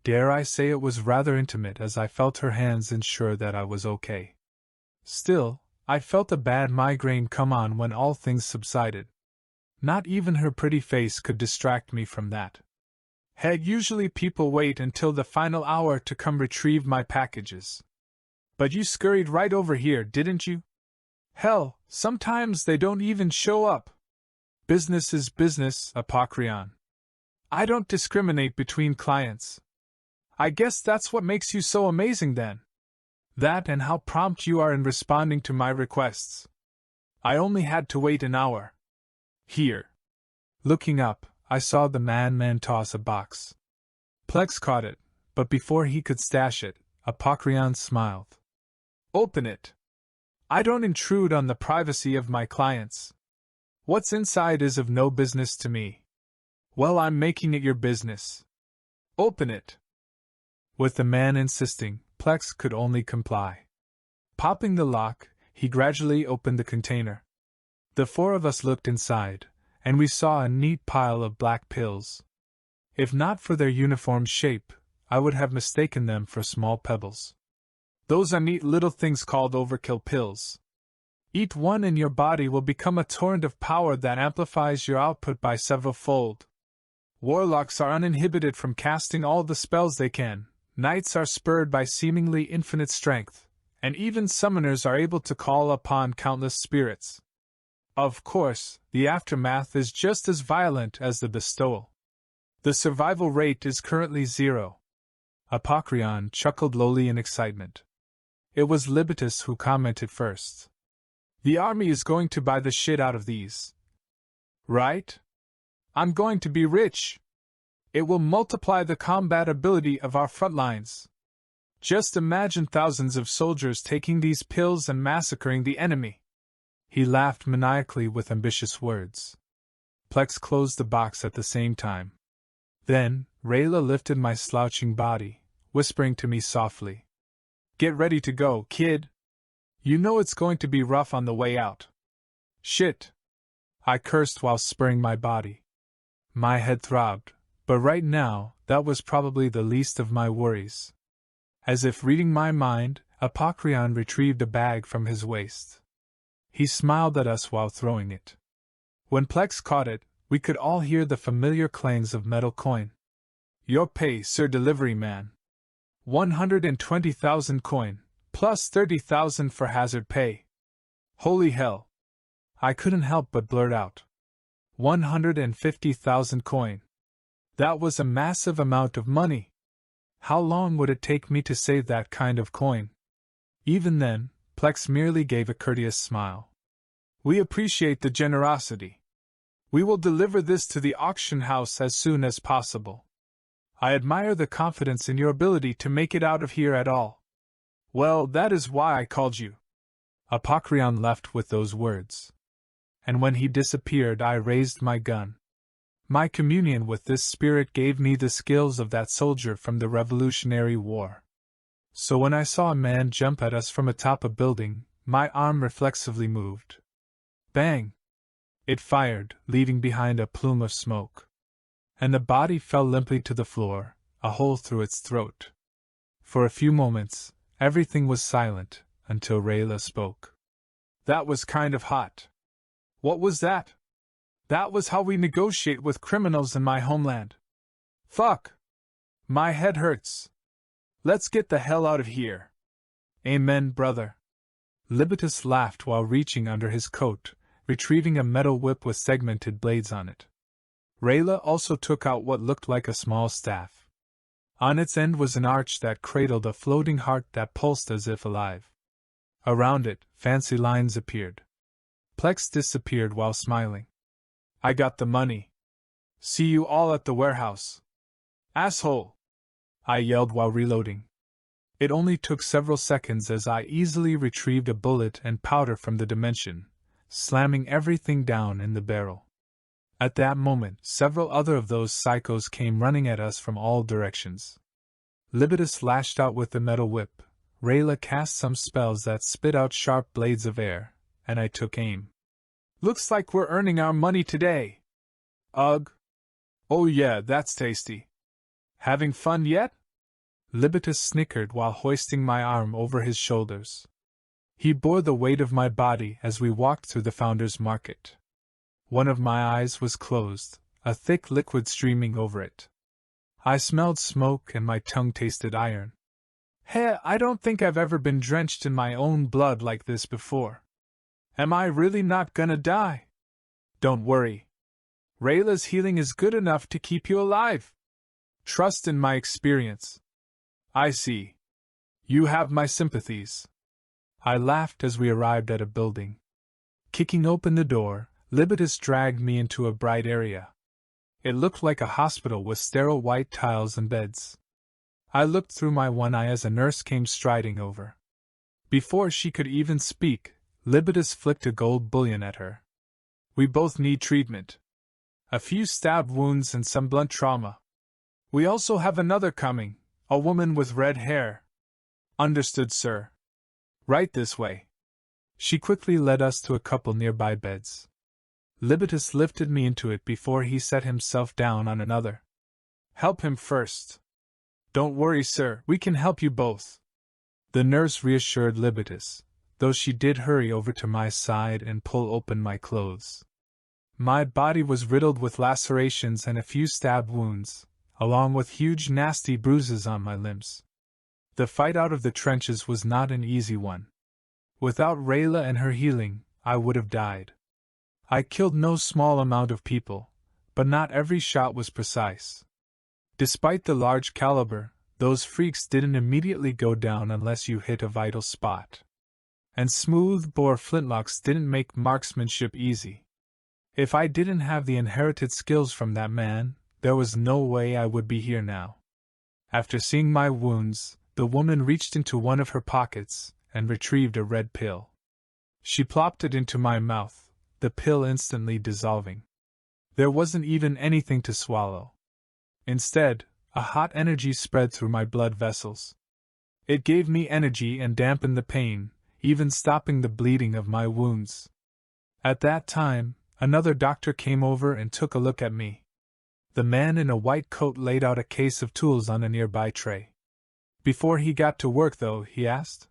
Speaker 1: Dare I say it was rather intimate as I felt her hands ensure that I was okay. Still, I felt a bad migraine come on when all things subsided. Not even her pretty face could distract me from that. Heck, usually people wait until the final hour to come retrieve my packages. But you scurried right over here, didn't you? Hell, sometimes they don't even show up. Business is business, Apocryon. I don't discriminate between clients. I guess that's what makes you so amazing then. That and how prompt you are in responding to my requests. I only had to wait an hour. Here." Looking up, I saw the man toss a box. Plex caught it, but before he could stash it, Apocryon smiled. "Open it. I don't intrude on the privacy of my clients. What's inside is of no business to me. Well, I'm making it your business. Open it." With the man insisting, Plex could only comply. Popping the lock, he gradually opened the container. The 4 of us looked inside, and we saw a neat pile of black pills. If not for their uniform shape, I would have mistaken them for small pebbles. Those are neat little things called overkill pills. Eat one and your body will become a torrent of power that amplifies your output by several-fold. Warlocks are uninhibited from casting all the spells they can, knights are spurred by seemingly infinite strength, and even summoners are able to call upon countless spirits. Of course, the aftermath is just as violent as the bestowal. The survival rate is currently 0. Apocryon chuckled lowly in excitement. It was Libitus who commented first. The army is going to buy the shit out of these. Right? I'm going to be rich. It will multiply the combat ability of our front lines. Just imagine thousands of soldiers taking these pills and massacring the enemy. He laughed maniacally with ambitious words. Plex closed the box at the same time. Then, Rayla lifted my slouching body, whispering to me softly. Get ready to go, kid. You know it's going to be rough on the way out. Shit. I cursed while spurring my body. My head throbbed, but right now, that was probably the least of my worries. As if reading my mind, Apocryon retrieved a bag from his waist. He smiled at us while throwing it. When Plex caught it, we could all hear the familiar clangs of metal coin. Your pay, Sir Delivery Man. 120,000 coin, plus 30,000 for hazard pay. Holy hell. I couldn't help but blurt out. 150,000 coin. That was a massive amount of money. How long would it take me to save that kind of coin? Even then, Plex merely gave a courteous smile. We appreciate the generosity. We will deliver this to the auction house as soon as possible. I admire the confidence in your ability to make it out of here at all. Well, that is why I called you. Apocryon left with those words. And when he disappeared, I raised my gun. My communion with this spirit gave me the skills of that soldier from the Revolutionary War. So when I saw a man jump at us from atop a building, my arm reflexively moved. Bang! It fired, leaving behind a plume of smoke. And the body fell limply to the floor, a hole through its throat. For a few moments, everything was silent, until Rayla spoke. That was kind of hot. What was that? That was how we negotiate with criminals in my homeland. Fuck! My head hurts. Let's get the hell out of here. Amen, brother. Libitus laughed while reaching under his coat, retrieving a metal whip with segmented blades on it. Rayla also took out what looked like a small staff. On its end was an arch that cradled a floating heart that pulsed as if alive. Around it, fancy lines appeared. Plex disappeared while smiling. I got the money. See you all at the warehouse. Asshole! I yelled while reloading. It only took several seconds as I easily retrieved a bullet and powder from the dimension, slamming everything down in the barrel. At that moment, several other of those psychos came running at us from all directions. Libitus lashed out with the metal whip, Rayla cast some spells that spit out sharp blades of air, and I took aim. Looks like we're earning our money today. Ugh. Oh yeah, that's tasty. Having fun yet? Libitus snickered while hoisting my arm over his shoulders. He bore the weight of my body as we walked through the Founders Market. One of my eyes was closed, a thick liquid streaming over it. I smelled smoke and my tongue tasted iron. Hey, I don't think I've ever been drenched in my own blood like this before. Am I really not gonna die? Don't worry. Rayla's healing is good enough to keep you alive. Trust in my experience. I see. You have my sympathies. I laughed as we arrived at a building. Kicking open the door, Libitus dragged me into a bright area. It looked like a hospital with sterile white tiles and beds. I looked through my one eye as a nurse came striding over. Before she could even speak, Libitus flicked a gold bullion at her. We both need treatment. A few stab wounds and some blunt trauma. We also have another coming, a woman with red hair. Understood, sir. Right this way. She quickly led us to a couple nearby beds. Libitus lifted me into it before he set himself down on another. Help him first. Don't worry, sir, we can help you both. The nurse reassured Libitus, though she did hurry over to my side and pull open my clothes. My body was riddled with lacerations and a few stab wounds, along with huge nasty bruises on my limbs. The fight out of the trenches was not an easy one. Without Rayla and her healing, I would have died. I killed no small amount of people, but not every shot was precise. Despite the large caliber, those freaks didn't immediately go down unless you hit a vital spot. And smooth-bore flintlocks didn't make marksmanship easy. If I didn't have the inherited skills from that man, there was no way I would be here now. After seeing my wounds, the woman reached into one of her pockets and retrieved a red pill. She plopped it into my mouth, the pill instantly dissolving. There wasn't even anything to swallow. Instead, a hot energy spread through my blood vessels. It gave me energy and dampened the pain, even stopping the bleeding of my wounds. At that time, another doctor came over and took a look at me. The man in a white coat laid out a case of tools on a nearby tray. Before he got to work, though, he asked,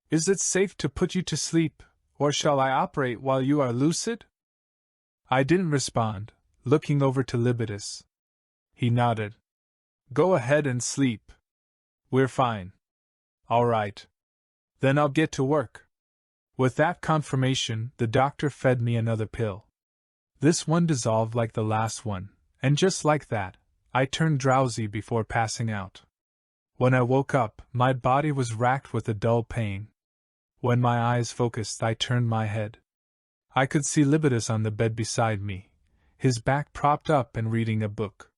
Speaker 1: "Is it safe to put you to sleep, or shall I operate while you are lucid?" I didn't respond, looking over to Libitus. He nodded. "Go ahead and sleep. We're fine." "All right. Then I'll get to work." With that confirmation, the doctor fed me another pill. This one dissolved like the last one, and just like that, I turned drowsy before passing out. When I woke up, my body was racked with a dull pain. When my eyes focused, I turned my head. I could see Libitus on the bed beside me, his back propped up and reading a book.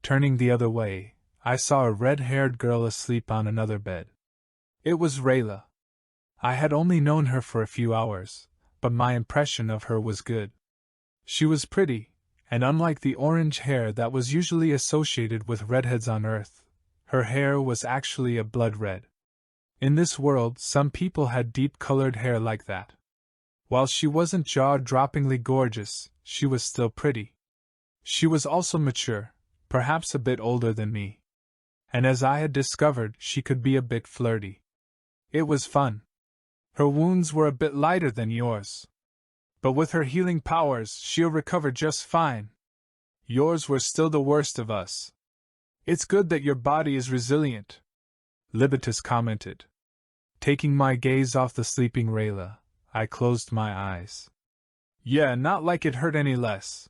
Speaker 1: Turning the other way, I saw a red-haired girl asleep on another bed. It was Rayla. I had only known her for a few hours, but my impression of her was good. She was pretty, and unlike the orange hair that was usually associated with redheads on Earth, her hair was actually a blood red. In this world, some people had deep-colored hair like that. While she wasn't jaw-droppingly gorgeous, she was still pretty. She was also mature, perhaps a bit older than me. And as I had discovered, she could be a bit flirty. It was fun. Her wounds were a bit lighter than yours. But with her healing powers, she'll recover just fine. Yours were still the worst of us. It's good that your body is resilient, Libitus commented. Taking my gaze off the sleeping Rayla, I closed my eyes. Yeah, not like it hurt any less.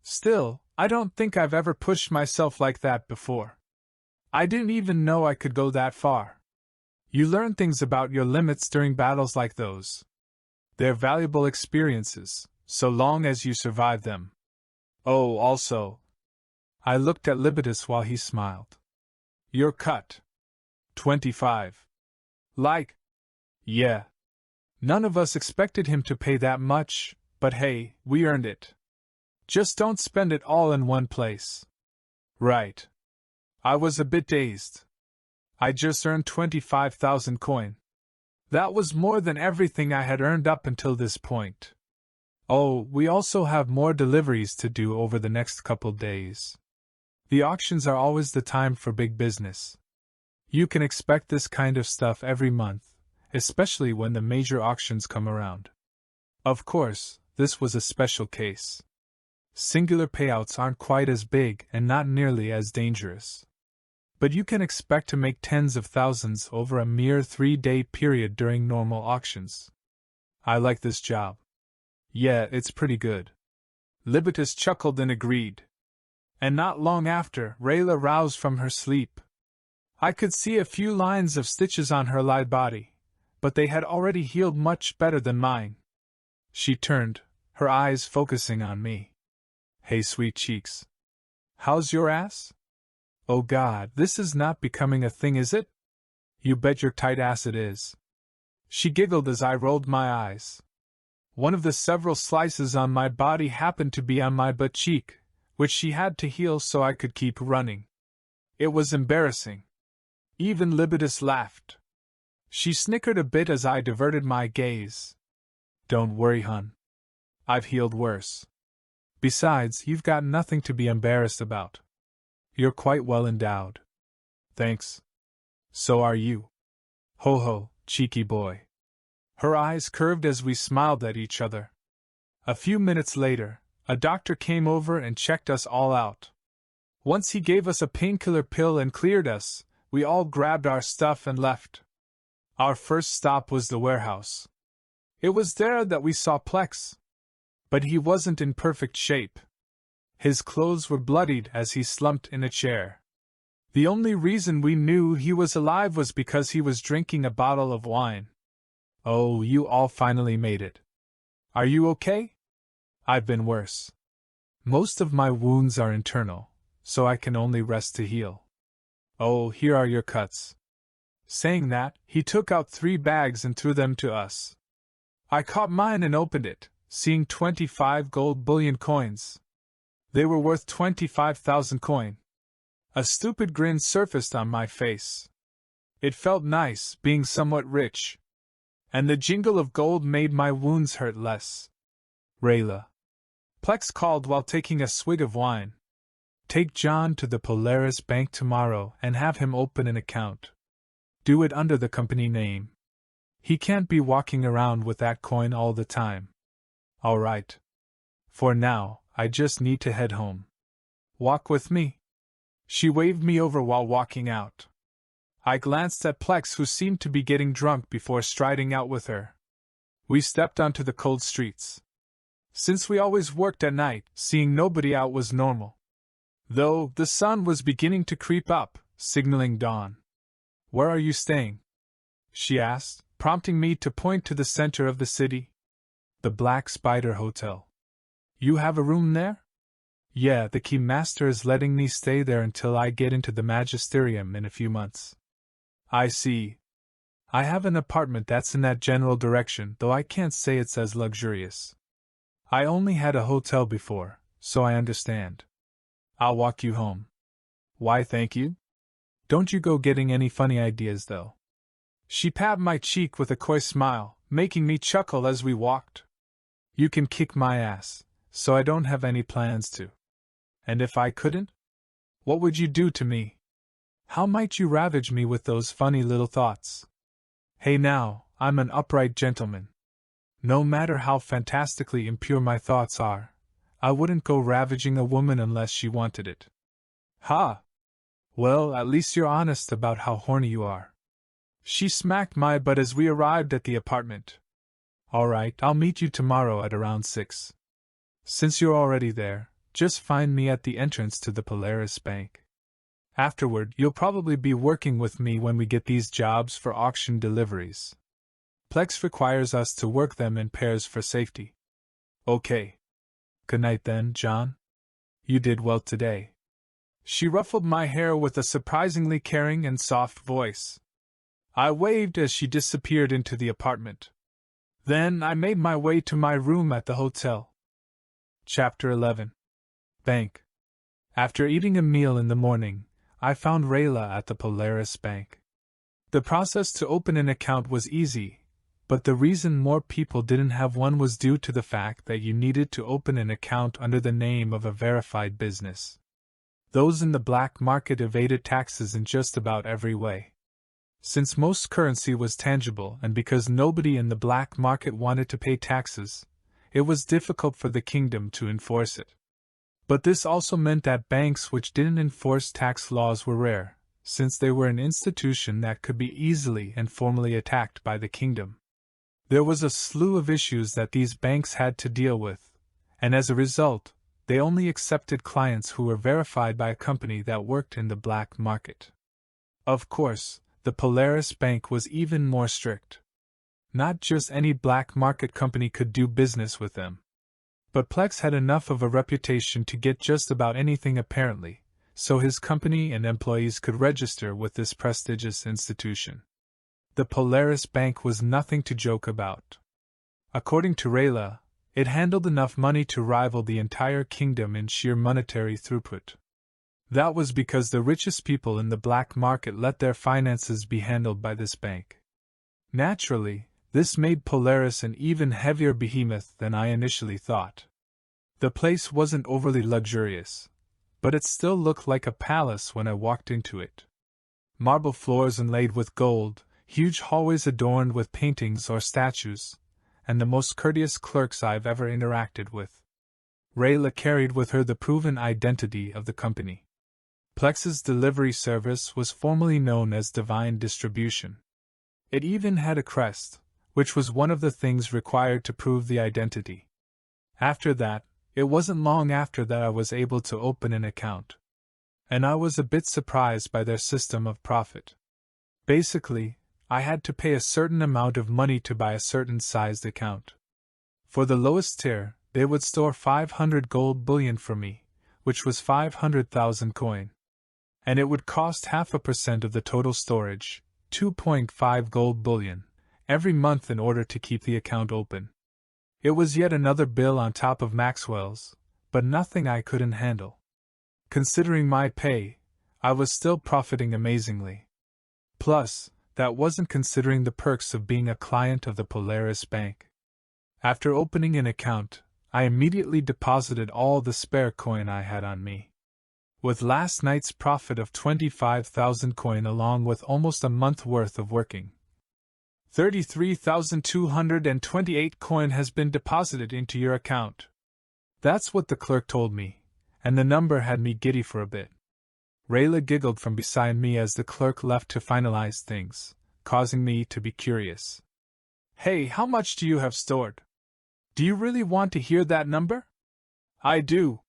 Speaker 1: Still, I don't think I've ever pushed myself like that before. I didn't even know I could go that far. You learn things about your limits during battles like those. They're valuable experiences, so long as you survive them. Oh, also, I looked at Libitus while he smiled. You're cut. 25. Like? Yeah. None of us expected him to pay that much, but hey, we earned it. Just don't spend it all in one place. Right. I was a bit dazed. I just earned 25,000 coin. That was more than everything I had earned up until this point. Oh, we also have more deliveries to do over the next couple days. The auctions are always the time for big business. You can expect this kind of stuff every month, especially when the major auctions come around. Of course, this was a special case. Singular payouts aren't quite as big and not nearly as dangerous. But you can expect to make tens of thousands over a mere 3-day period during normal auctions. I like this job. Yeah, it's pretty good. Libitus chuckled and agreed. And not long after, Rayla roused from her sleep. I could see a few lines of stitches on her lithe body, but they had already healed much better than mine. She turned, her eyes focusing on me. Hey, sweet cheeks. How's your ass? Oh God, this is not becoming a thing, is it? You bet your tight ass it is. She giggled as I rolled my eyes. One of the several slices on my body happened to be on my butt cheek, which she had to heal so I could keep running. It was embarrassing. Even Libitus laughed. She snickered a bit as I diverted my gaze. Don't worry, hun. I've healed worse. Besides, you've got nothing to be embarrassed about. You're quite well endowed. Thanks. So are you. Ho ho, cheeky boy. Her eyes curved as we smiled at each other. A few minutes later, a doctor came over and checked us all out. Once he gave us a painkiller pill and cleared us, we all grabbed our stuff and left. Our first stop was the warehouse. It was there that we saw Plex. But he wasn't in perfect shape. His clothes were bloodied as he slumped in a chair. The only reason we knew he was alive was because he was drinking a bottle of wine. Oh, you all finally made it. Are you okay? I've been worse. Most of my wounds are internal, so I can only rest to heal. Oh, here are your cuts. Saying that, he took out 3 bags and threw them to us. I caught mine and opened it, seeing 25 gold bullion coins. They were worth 25,000 coin. A stupid grin surfaced on my face. It felt nice, being somewhat rich. And the jingle of gold made my wounds hurt less. Rayla. Plex called while taking a swig of wine. Take John to the Polaris Bank tomorrow and have him open an account. Do it under the company name. He can't be walking around with that coin all the time. All right. For now, I just need to head home. Walk with me. She waved me over while walking out. I glanced at Plex, who seemed to be getting drunk, before striding out with her. We stepped onto the cold streets. Since we always worked at night, seeing nobody out was normal. Though the sun was beginning to creep up, signaling dawn. Where are you staying? She asked, prompting me to point to the center of the city. The Black Spider Hotel. You have a room there? Yeah, the key master is letting me stay there until I get into the magisterium in a few months. I see. I have an apartment that's in that general direction, though I can't say it's as luxurious. I only had a hotel before, so I understand. I'll walk you home. Why, thank you? Don't you go getting any funny ideas, though. She patted my cheek with a coy smile, making me chuckle as we walked. You can kick my ass, so I don't have any plans to. And if I couldn't? What would you do to me? How might you ravage me with those funny little thoughts? Hey now, I'm an upright gentleman. No matter how fantastically impure my thoughts are, I wouldn't go ravaging a woman unless she wanted it. Ha! Well, at least you're honest about how horny you are. She smacked my butt as we arrived at the apartment. All right, I'll meet you tomorrow at around 6. Since you're already there, just find me at the entrance to the Polaris Bank. Afterward, you'll probably be working with me when we get these jobs for auction deliveries. Plex requires us to work them in pairs for safety. Okay. Good night then, John. You did well today. She ruffled my hair with a surprisingly caring and soft voice. I waved as she disappeared into the apartment. Then I made my way to my room at the hotel. Chapter 11. Bank. After eating a meal in the morning, I found Rayla at the Polaris Bank. The process to open an account was easy, but the reason more people didn't have one was due to the fact that you needed to open an account under the name of a verified business. Those in the black market evaded taxes in just about every way. Since most currency was tangible and because nobody in the black market wanted to pay taxes, it was difficult for the kingdom to enforce it. But this also meant that banks which didn't enforce tax laws were rare, since they were an institution that could be easily and formally attacked by the kingdom. There was a slew of issues that these banks had to deal with, and as a result, they only accepted clients who were verified by a company that worked in the black market. Of course, the Polaris Bank was even more strict. Not just any black market company could do business with them. But Plex had enough of a reputation to get just about anything apparently, so his company and employees could register with this prestigious institution. The Polaris Bank was nothing to joke about. According to Rayla, it handled enough money to rival the entire kingdom in sheer monetary throughput. That was because the richest people in the black market let their finances be handled by this bank. Naturally, this made Polaris an even heavier behemoth than I initially thought. The place wasn't overly luxurious, but it still looked like a palace when I walked into it. Marble floors inlaid with gold, huge hallways adorned with paintings or statues, and the most courteous clerks I've ever interacted with. Rayla carried with her the proven identity of the company. Plex's delivery service was formerly known as Divine Distribution. It even had a crest, which was one of the things required to prove the identity. After that, it wasn't long after that I was able to open an account. And I was a bit surprised by their system of profit. Basically, I had to pay a certain amount of money to buy a certain sized account. For the lowest tier, they would store 500 gold bullion for me, which was 500,000 coin. And it would cost 0.5% of the total storage, 2.5 gold bullion, every month in order to keep the account open. It was yet another bill on top of Maxwell's, but nothing I couldn't handle. Considering my pay, I was still profiting amazingly. Plus, that wasn't considering the perks of being a client of the Polaris Bank. After opening an account, I immediately deposited all the spare coin I had on me. With last night's profit of 25,000 coin along with almost a month worth of working, 33,228 coin has been deposited into your account. That's what the clerk told me, and the number had me giddy for a bit. Rayla giggled from beside me as the clerk left to finalize things, causing me to be curious. Hey, how much do you have stored? Do you really want to hear that number? I do.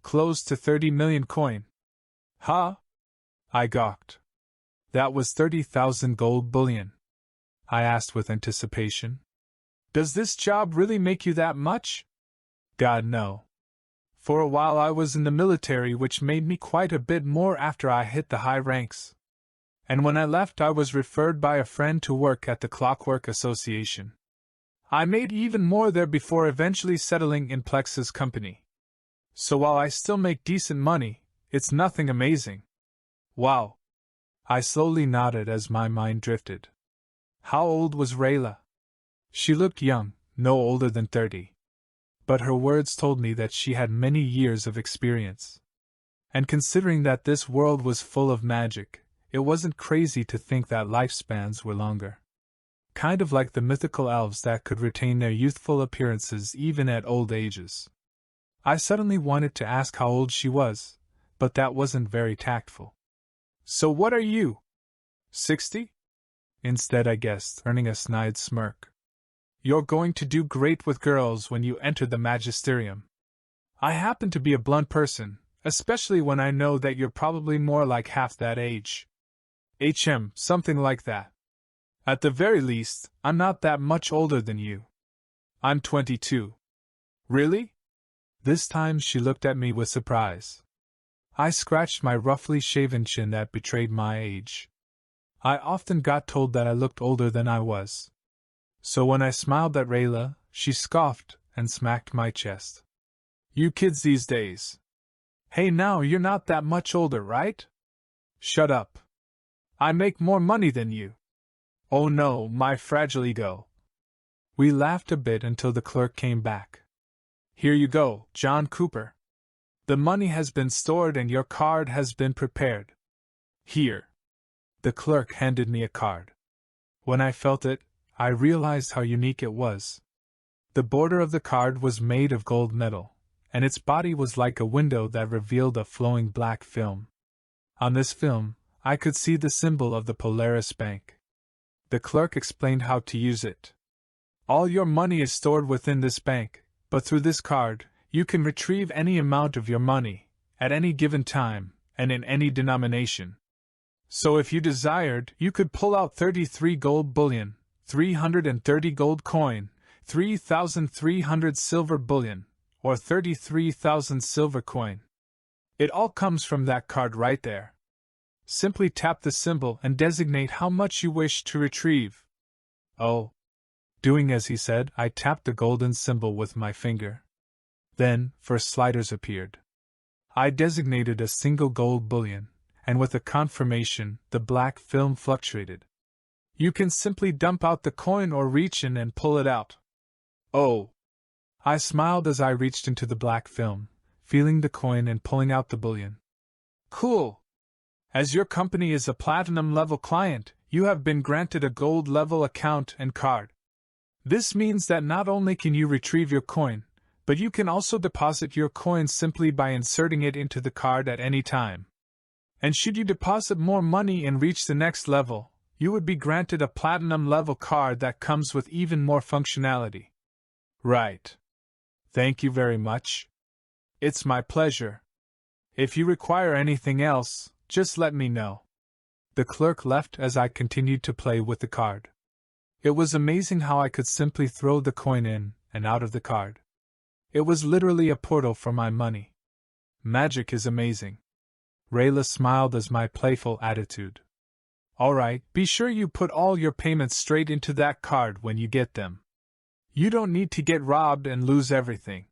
Speaker 1: Close to 30 million coin. Huh? I gawked. That was 30,000 gold bullion. I asked with anticipation. Does this job really make you that much? God, no. For a while I was in the military, which made me quite a bit more after I hit the high ranks. And when I left I was referred by a friend to work at the Clockwork Association. I made even more there before eventually settling in Plex's company. So while I still make decent money, it's nothing amazing. Wow. I slowly nodded as my mind drifted. How old was Rayla? She looked young, no older than 30. But her words told me that she had many years of experience. And considering that this world was full of magic, it wasn't crazy to think that lifespans were longer. Kind of like the mythical elves that could retain their youthful appearances even at old ages. I suddenly wanted to ask how old she was, but that wasn't very tactful. So what are you? 60? Instead I guessed, earning a snide smirk. You're going to do great with girls when you enter the magisterium. I happen to be a blunt person, especially when I know that you're probably more like half that age. Something like that. At the very least, I'm not that much older than you. I'm 22. Really? This time she looked at me with surprise. I scratched my roughly shaven chin that betrayed my age. I often got told that I looked older than I was. So when I smiled at Rayla, she scoffed and smacked my chest. You kids these days. Hey now, you're not that much older, right? Shut up. I make more money than you. Oh no, my fragile ego. We laughed a bit until the clerk came back. Here you go, John Cooper. The money has been stored and your card has been prepared. Here. The clerk handed me a card. When I felt it, I realized how unique it was. The border of the card was made of gold metal, and its body was like a window that revealed a flowing black film. On this film, I could see the symbol of the Polaris Bank. The clerk explained how to use it. All your money is stored within this bank, but through this card, you can retrieve any amount of your money, at any given time, and in any denomination. So if you desired, you could pull out 33 gold bullion, 330 gold coin, 3,300 silver bullion, or 33,000 silver coin. It all comes from that card right there. Simply tap the symbol and designate how much you wish to retrieve. Oh. Doing as he said, I tapped the golden symbol with my finger. Then, first sliders appeared. I designated a single gold bullion, and with a confirmation, the black film fluctuated. You can simply dump out the coin or reach in and pull it out. Oh! I smiled as I reached into the black film, feeling the coin and pulling out the bullion. Cool! As your company is a platinum level client, you have been granted a gold level account and card. This means that not only can you retrieve your coin, but you can also deposit your coin simply by inserting it into the card at any time. And should you deposit more money and reach the next level, you would be granted a platinum level card that comes with even more functionality. Right. Thank you very much. It's my pleasure. If you require anything else, just let me know. The clerk left as I continued to play with the card. It was amazing how I could simply throw the coin in and out of the card. It was literally a portal for my money. Magic is amazing. Rayla smiled as my playful attitude. Alright, be sure you put all your payments straight into that card when you get them. You don't need to get robbed and lose everything.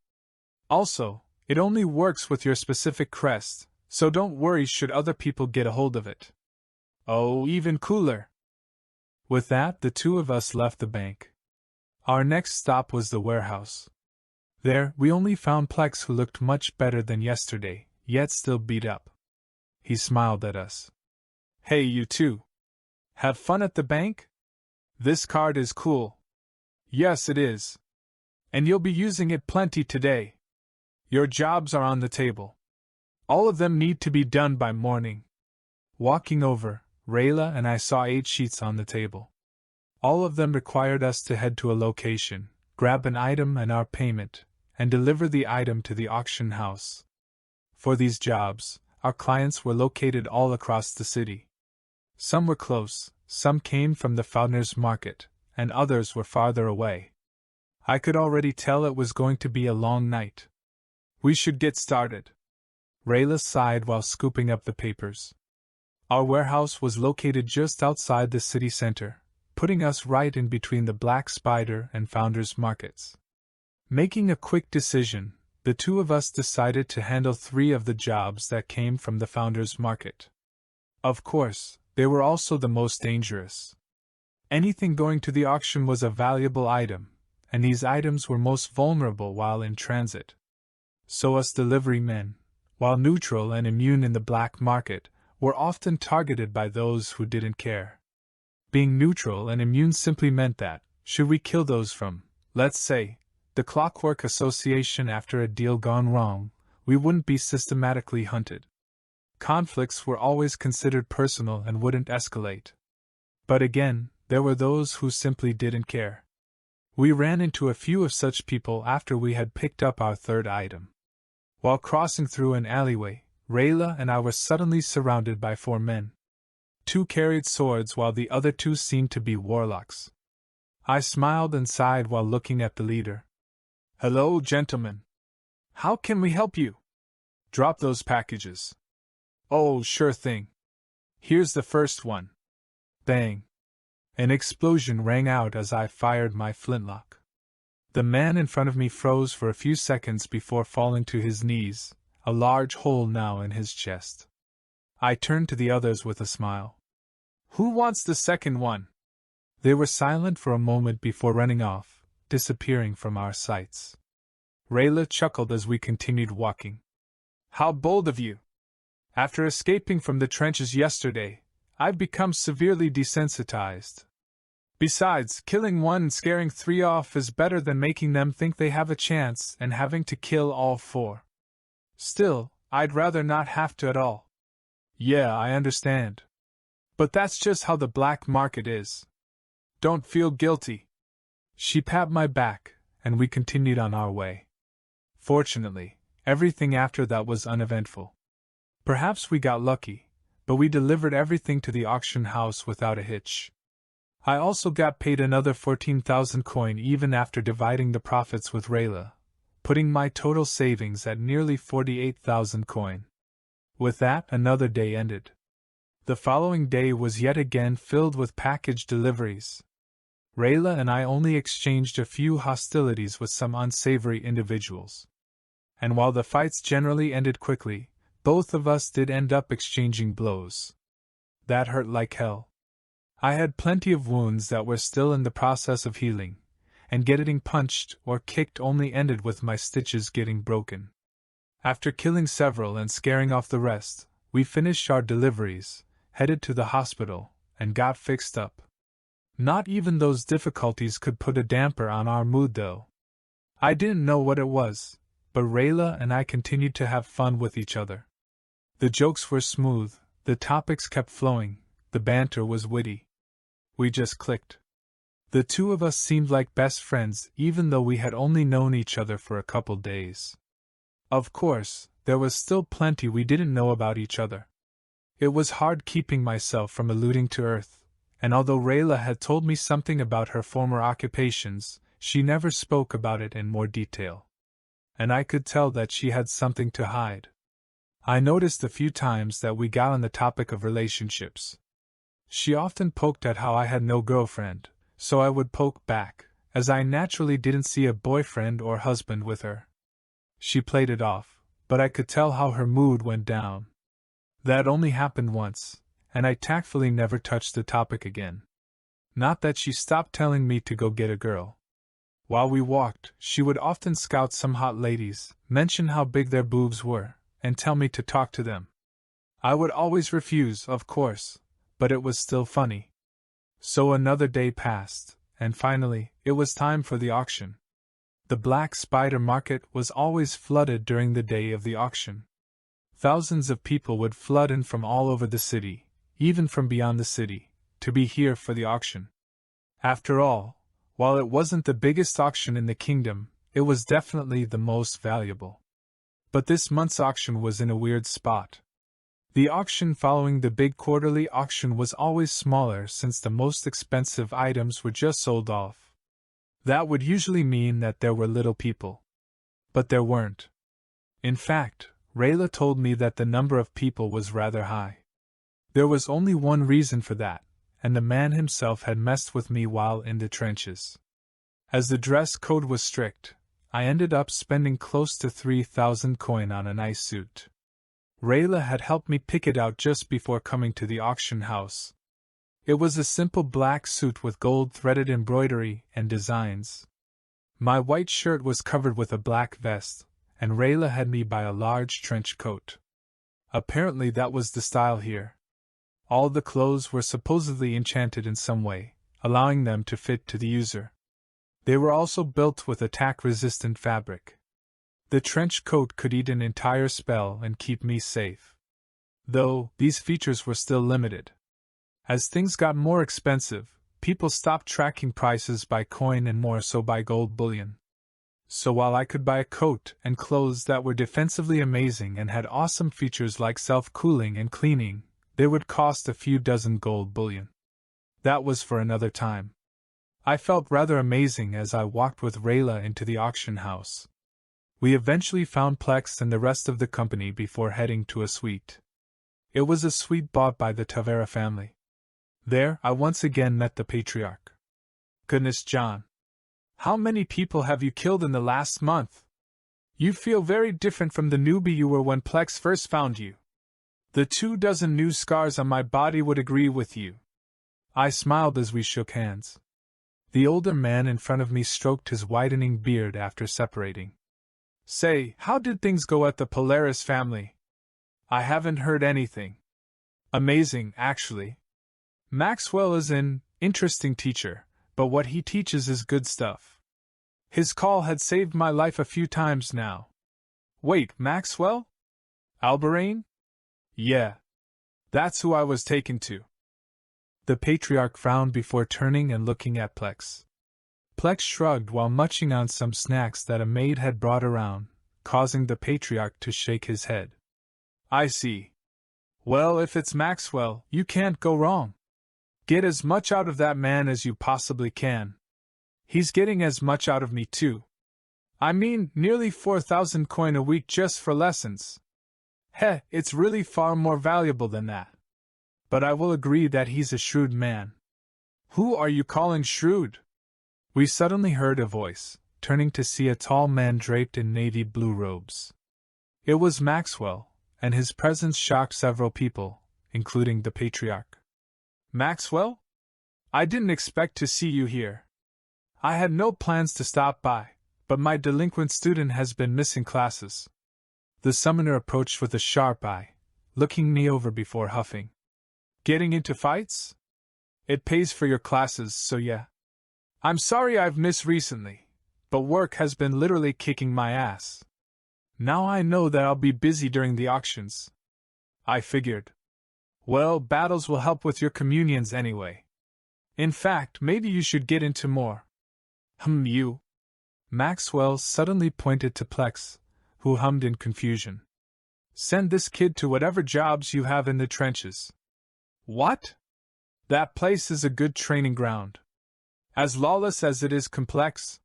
Speaker 1: Also, it only works with your specific crest, so don't worry should other people get a hold of it. Oh, even cooler. With that, the two of us left the bank. Our next stop was the warehouse. There, we only found Plex, who looked much better than yesterday, yet still beat up. He smiled at us. Hey, you two. Have fun at the bank? This card is cool. Yes, it is. And you'll be using it plenty today. Your jobs are on the table. All of them need to be done by morning. Walking over, Rayla and I saw 8 sheets on the table. All of them required us to head to a location, grab an item and our payment, and deliver the item to the auction house. For these jobs, our clients were located all across the city. Some were close, some came from the Founders Market, and others were farther away. I could already tell it was going to be a long night. We should get started. Rayla sighed while scooping up the papers. Our warehouse was located just outside the city center, putting us right in between the Black Spider and Founders Markets. Making a quick decision, the two of us decided to handle 3 of the jobs that came from the Founders Market. Of course, they were also the most dangerous. Anything going to the auction was a valuable item, and these items were most vulnerable while in transit. So us delivery men, while neutral and immune in the black market, were often targeted by those who didn't care. Being neutral and immune simply meant that, should we kill those from, let's say, the Clockwork Association after a deal gone wrong, we wouldn't be systematically hunted. Conflicts were always considered personal and wouldn't escalate. But again, there were those who simply didn't care. We ran into a few of such people after we had picked up our 3rd item. While crossing through an alleyway, Rayla and I were suddenly surrounded by 4 men. 2 carried swords while the other 2 seemed to be warlocks. I smiled and sighed while looking at the leader. Hello, gentlemen. How can we help you? Drop those packages. Oh, sure thing. Here's the first one. Bang. An explosion rang out as I fired my flintlock. The man in front of me froze for a few seconds before falling to his knees, a large hole now in his chest. I turned to the others with a smile. Who wants the second one? They were silent for a moment before running off, disappearing from our sights. Rayla chuckled as we continued walking. How bold of you! After escaping from the trenches yesterday, I've become severely desensitized. Besides, killing 1 and scaring 3 off is better than making them think they have a chance and having to kill all 4. Still, I'd rather not have to at all. Yeah, I understand. But that's just how the black market is. Don't feel guilty. She patted my back, and we continued on our way. Fortunately, everything after that was uneventful. Perhaps we got lucky, but we delivered everything to the auction house without a hitch. I also got paid another 14,000 coin even after dividing the profits with Rayla, putting my total savings at nearly 48,000 coin. With that, another day ended. The following day was yet again filled with package deliveries. Rayla and I only exchanged a few hostilities with some unsavory individuals. And while the fights generally ended quickly, both of us did end up exchanging blows. That hurt like hell. I had plenty of wounds that were still in the process of healing, and getting punched or kicked only ended with my stitches getting broken. After killing several and scaring off the rest, we finished our deliveries, headed to the hospital, and got fixed up. Not even those difficulties could put a damper on our mood though. I didn't know what it was, but Rayla and I continued to have fun with each other. The jokes were smooth, the topics kept flowing, the banter was witty. We just clicked. The two of us seemed like best friends even though we had only known each other for a couple days. Of course, there was still plenty we didn't know about each other. It was hard keeping myself from alluding to Earth, and although Rayla had told me something about her former occupations, she never spoke about it in more detail. And I could tell that she had something to hide. I noticed a few times that we got on the topic of relationships. She often poked at how I had no girlfriend, so I would poke back, as I naturally didn't see a boyfriend or husband with her. She played it off, but I could tell how her mood went down. That only happened once, and I tactfully never touched the topic again. Not that she stopped telling me to go get a girl. While we walked, she would often scout some hot ladies, mention how big their boobs were, and tell me to talk to them. I would always refuse, of course, but it was still funny. So another day passed, and finally, it was time for the auction. The Black Spider Market was always flooded during the day of the auction. Thousands of people would flood in from all over the city, even from beyond the city, to be here for the auction. After all, while it wasn't the biggest auction in the kingdom, it was definitely the most valuable. But this month's auction was in a weird spot. The auction following the big quarterly auction was always smaller since the most expensive items were just sold off. That would usually mean that there were little people. But there weren't. In fact, Rayla told me that the number of people was rather high. There was only one reason for that, and the man himself had messed with me while in the trenches. As the dress code was strict, I ended up spending close to 3,000 coin on a nice suit. Rayla had helped me pick it out just before coming to the auction house. It was a simple black suit with gold-threaded embroidery and designs. My white shirt was covered with a black vest, and Rayla had me buy a large trench coat. Apparently that was the style here. All the clothes were supposedly enchanted in some way, allowing them to fit to the user. They were also built with attack-resistant fabric. The trench coat could eat an entire spell and keep me safe. Though, these features were still limited. As things got more expensive, people stopped tracking prices by coin and more so by gold bullion. So while I could buy a coat and clothes that were defensively amazing and had awesome features like self-cooling and cleaning, they would cost a few dozen gold bullion. That was for another time. I felt rather amazing as I walked with Rayla into the auction house. We eventually found Plex and the rest of the company before heading to a suite. It was a suite bought by the Tavera family. There, I once again met the patriarch. Goodness, John. How many people have you killed in the last month? You feel very different from the newbie you were when Plex first found you. The 24 new scars on my body would agree with you. I smiled as we shook hands. The older man in front of me stroked his whitening beard after separating. Say, how did things go at the Polaris family? I haven't heard anything. Amazing, actually. Maxwell is an interesting teacher, but what he teaches is good stuff. His call had saved my life a few times now. Wait, Maxwell? Alberain? Yeah. That's who I was taken to. The patriarch frowned before turning and looking at Plex. Plex shrugged while munching on some snacks that a maid had brought around, causing the patriarch to shake his head. I see. Well, if it's Maxwell, you can't go wrong. Get as much out of that man as you possibly can. He's getting as much out of me too. I mean, nearly 4,000 coin a week just for lessons. Heh, it's really far more valuable than that. But I will agree that he's a shrewd man. Who are you calling shrewd? We suddenly heard a voice, turning to see a tall man draped in navy blue robes. It was Maxwell, and his presence shocked several people, including the patriarch. Maxwell? I didn't expect to see you here. I had no plans to stop by, but my delinquent student has been missing classes. The summoner approached with a sharp eye, looking me over before huffing. Getting into fights? It pays for your classes, so yeah. I'm sorry I've missed recently, but work has been literally kicking my ass. Now I know that I'll be busy during the auctions. I figured. Well, battles will help with your communions anyway. In fact, maybe you should get into more. You. Maxwell suddenly pointed to Plex, who hummed in confusion. Send this kid to whatever jobs you have in the trenches. What? That place is a good training ground. As lawless as it is complex.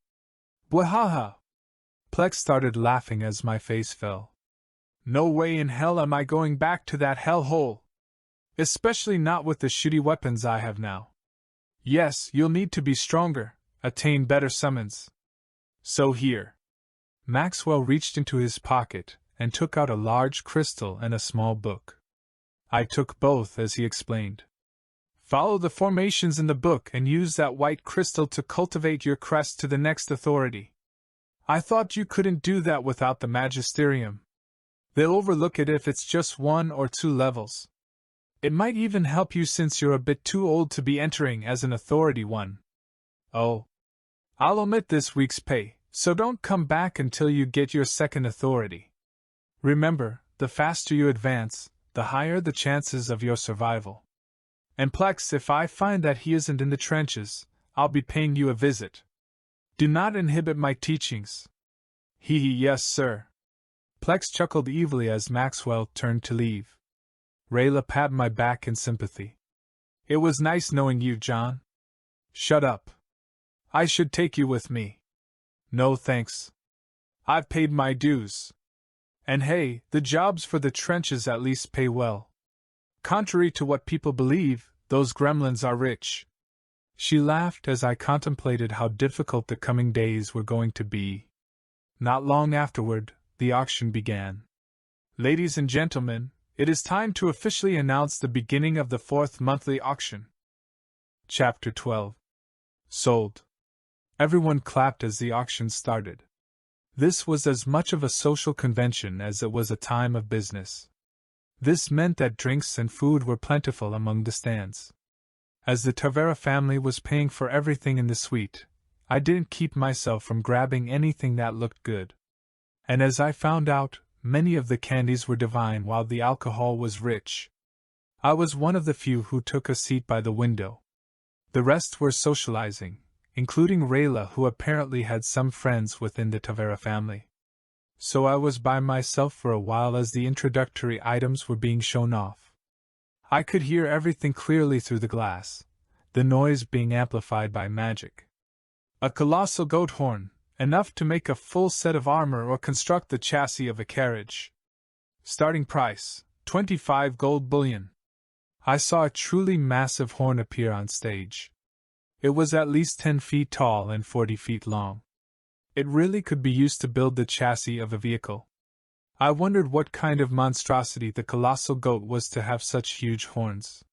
Speaker 1: Bwahaha! Plex started laughing as my face fell. No way in hell am I going back to that hellhole. Especially not with the shitty weapons I have now. Yes, you'll need to be stronger, attain better summons. So here. Maxwell reached into his pocket and took out a large crystal and a small book. I took both as he explained. Follow the formations in the book and use that white crystal to cultivate your crest to the next authority. I thought you couldn't do that without the magisterium. They'll overlook it if it's just 1 or 2 levels. It might even help you since you're a bit too old to be entering as an authority 1. Oh. I'll omit this week's pay, so don't come back until you get your second authority. Remember, the faster you advance, the higher the chances of your survival. And Plex, if I find that he isn't in the trenches, I'll be paying you a visit. Do not inhibit my teachings. Hee hee, yes, sir. Plex chuckled evilly as Maxwell turned to leave. Rayla patted my back in sympathy. It was nice knowing you, John. Shut up. I should take you with me. No thanks. I've paid my dues. And hey, the jobs for the trenches at least pay well. Contrary to what people believe, those gremlins are rich. She laughed as I contemplated how difficult the coming days were going to be. Not long afterward, the auction began. Ladies and gentlemen, it is time to officially announce the beginning of the 4th monthly auction. Chapter 12. Sold. Everyone clapped as the auction started. This was as much of a social convention as it was a time of business. This meant that drinks and food were plentiful among the stands. As the Tavera family was paying for everything in the suite, I didn't keep myself from grabbing anything that looked good. And as I found out, many of the candies were divine while the alcohol was rich. I was one of the few who took a seat by the window. The rest were socializing, including Rayla, who apparently had some friends within the Tavera family. So I was by myself for a while as the introductory items were being shown off. I could hear everything clearly through the glass, the noise being amplified by magic. A colossal goat horn, enough to make a full set of armor or construct the chassis of a carriage. Starting price, 25 gold bullion. I saw a truly massive horn appear on stage. It was at least 10 feet tall and 40 feet long. It really could be used to build the chassis of a vehicle. I wondered what kind of monstrosity the colossal goat was to have such huge horns.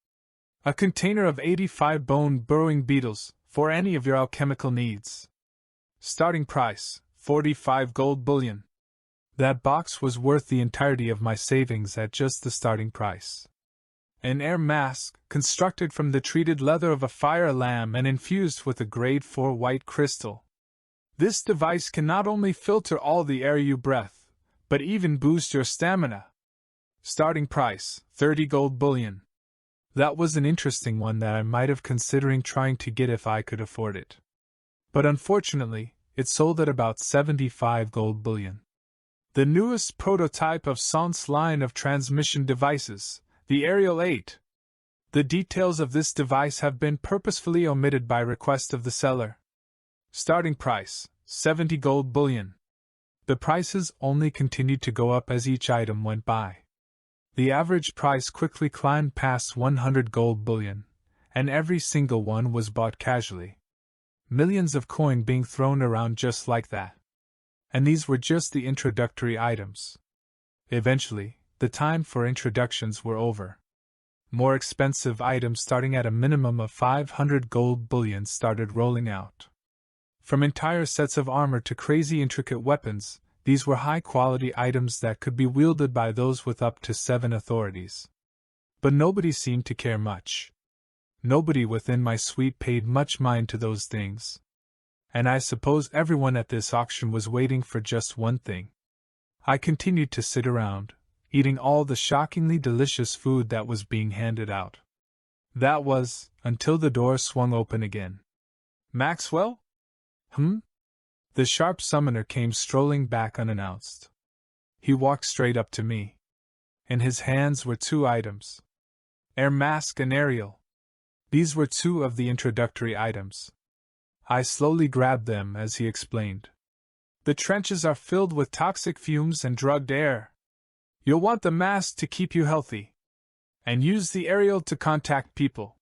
Speaker 1: A container of 85 bone-burrowing beetles, for any of your alchemical needs. Starting price, 45 gold bullion. That box was worth the entirety of my savings at just the starting price. An air mask, constructed from the treated leather of a fire lamb and infused with a grade 4 white crystal. This device can not only filter all the air you breathe, but even boost your stamina. Starting price, 30 gold bullion. That was an interesting one that I might have considering trying to get if I could afford it. But unfortunately, it sold at about 75 gold bullion. The newest prototype of Sant's line of transmission devices, the Aerial 8. The details of this device have been purposefully omitted by request of the seller. Starting price, 70 gold bullion. The prices only continued to go up as each item went by. The average price quickly climbed past 100 gold bullion, and every single one was bought casually. Millions of coin being thrown around just like that. And these were just the introductory items. Eventually, the time for introductions were over. More expensive items starting at a minimum of 500 gold bullion started rolling out. From entire sets of armor to crazy intricate weapons, These were high-quality items that could be wielded by those with up to 7 authorities. But nobody seemed to care much. Nobody within my suite paid much mind to those things. And I suppose everyone at this auction was waiting for just one thing. I continued to sit around, eating all the shockingly delicious food that was being handed out. That was, until the door swung open again. Maxwell? The sharp summoner came strolling back unannounced. He walked straight up to me. In his hands were 2 items. Air mask and aerial. These were 2 of the introductory items. I slowly grabbed them as he explained. The trenches are filled with toxic fumes and drugged air. You'll want the mask to keep you healthy. And use the aerial to contact people.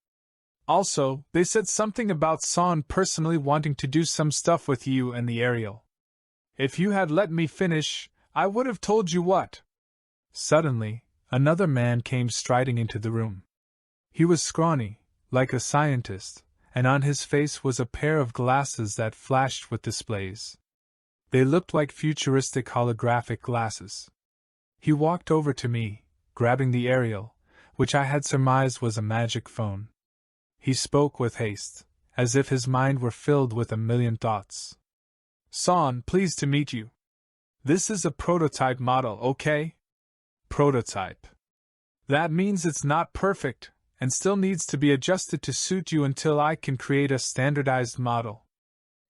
Speaker 1: Also, they said something about Son personally wanting to do some stuff with you and the aerial. If you had let me finish, I would have told you what. Suddenly, another man came striding into the room. He was scrawny, like a scientist, and on his face was a pair of glasses that flashed with displays. They looked like futuristic holographic glasses. He walked over to me, grabbing the aerial, which I had surmised was a magic phone. He spoke with haste, as if his mind were filled with a million thoughts. Son, pleased to meet you. This is a prototype model, okay? Prototype. That means it's not perfect, and still needs to be adjusted to suit you until I can create a standardized model.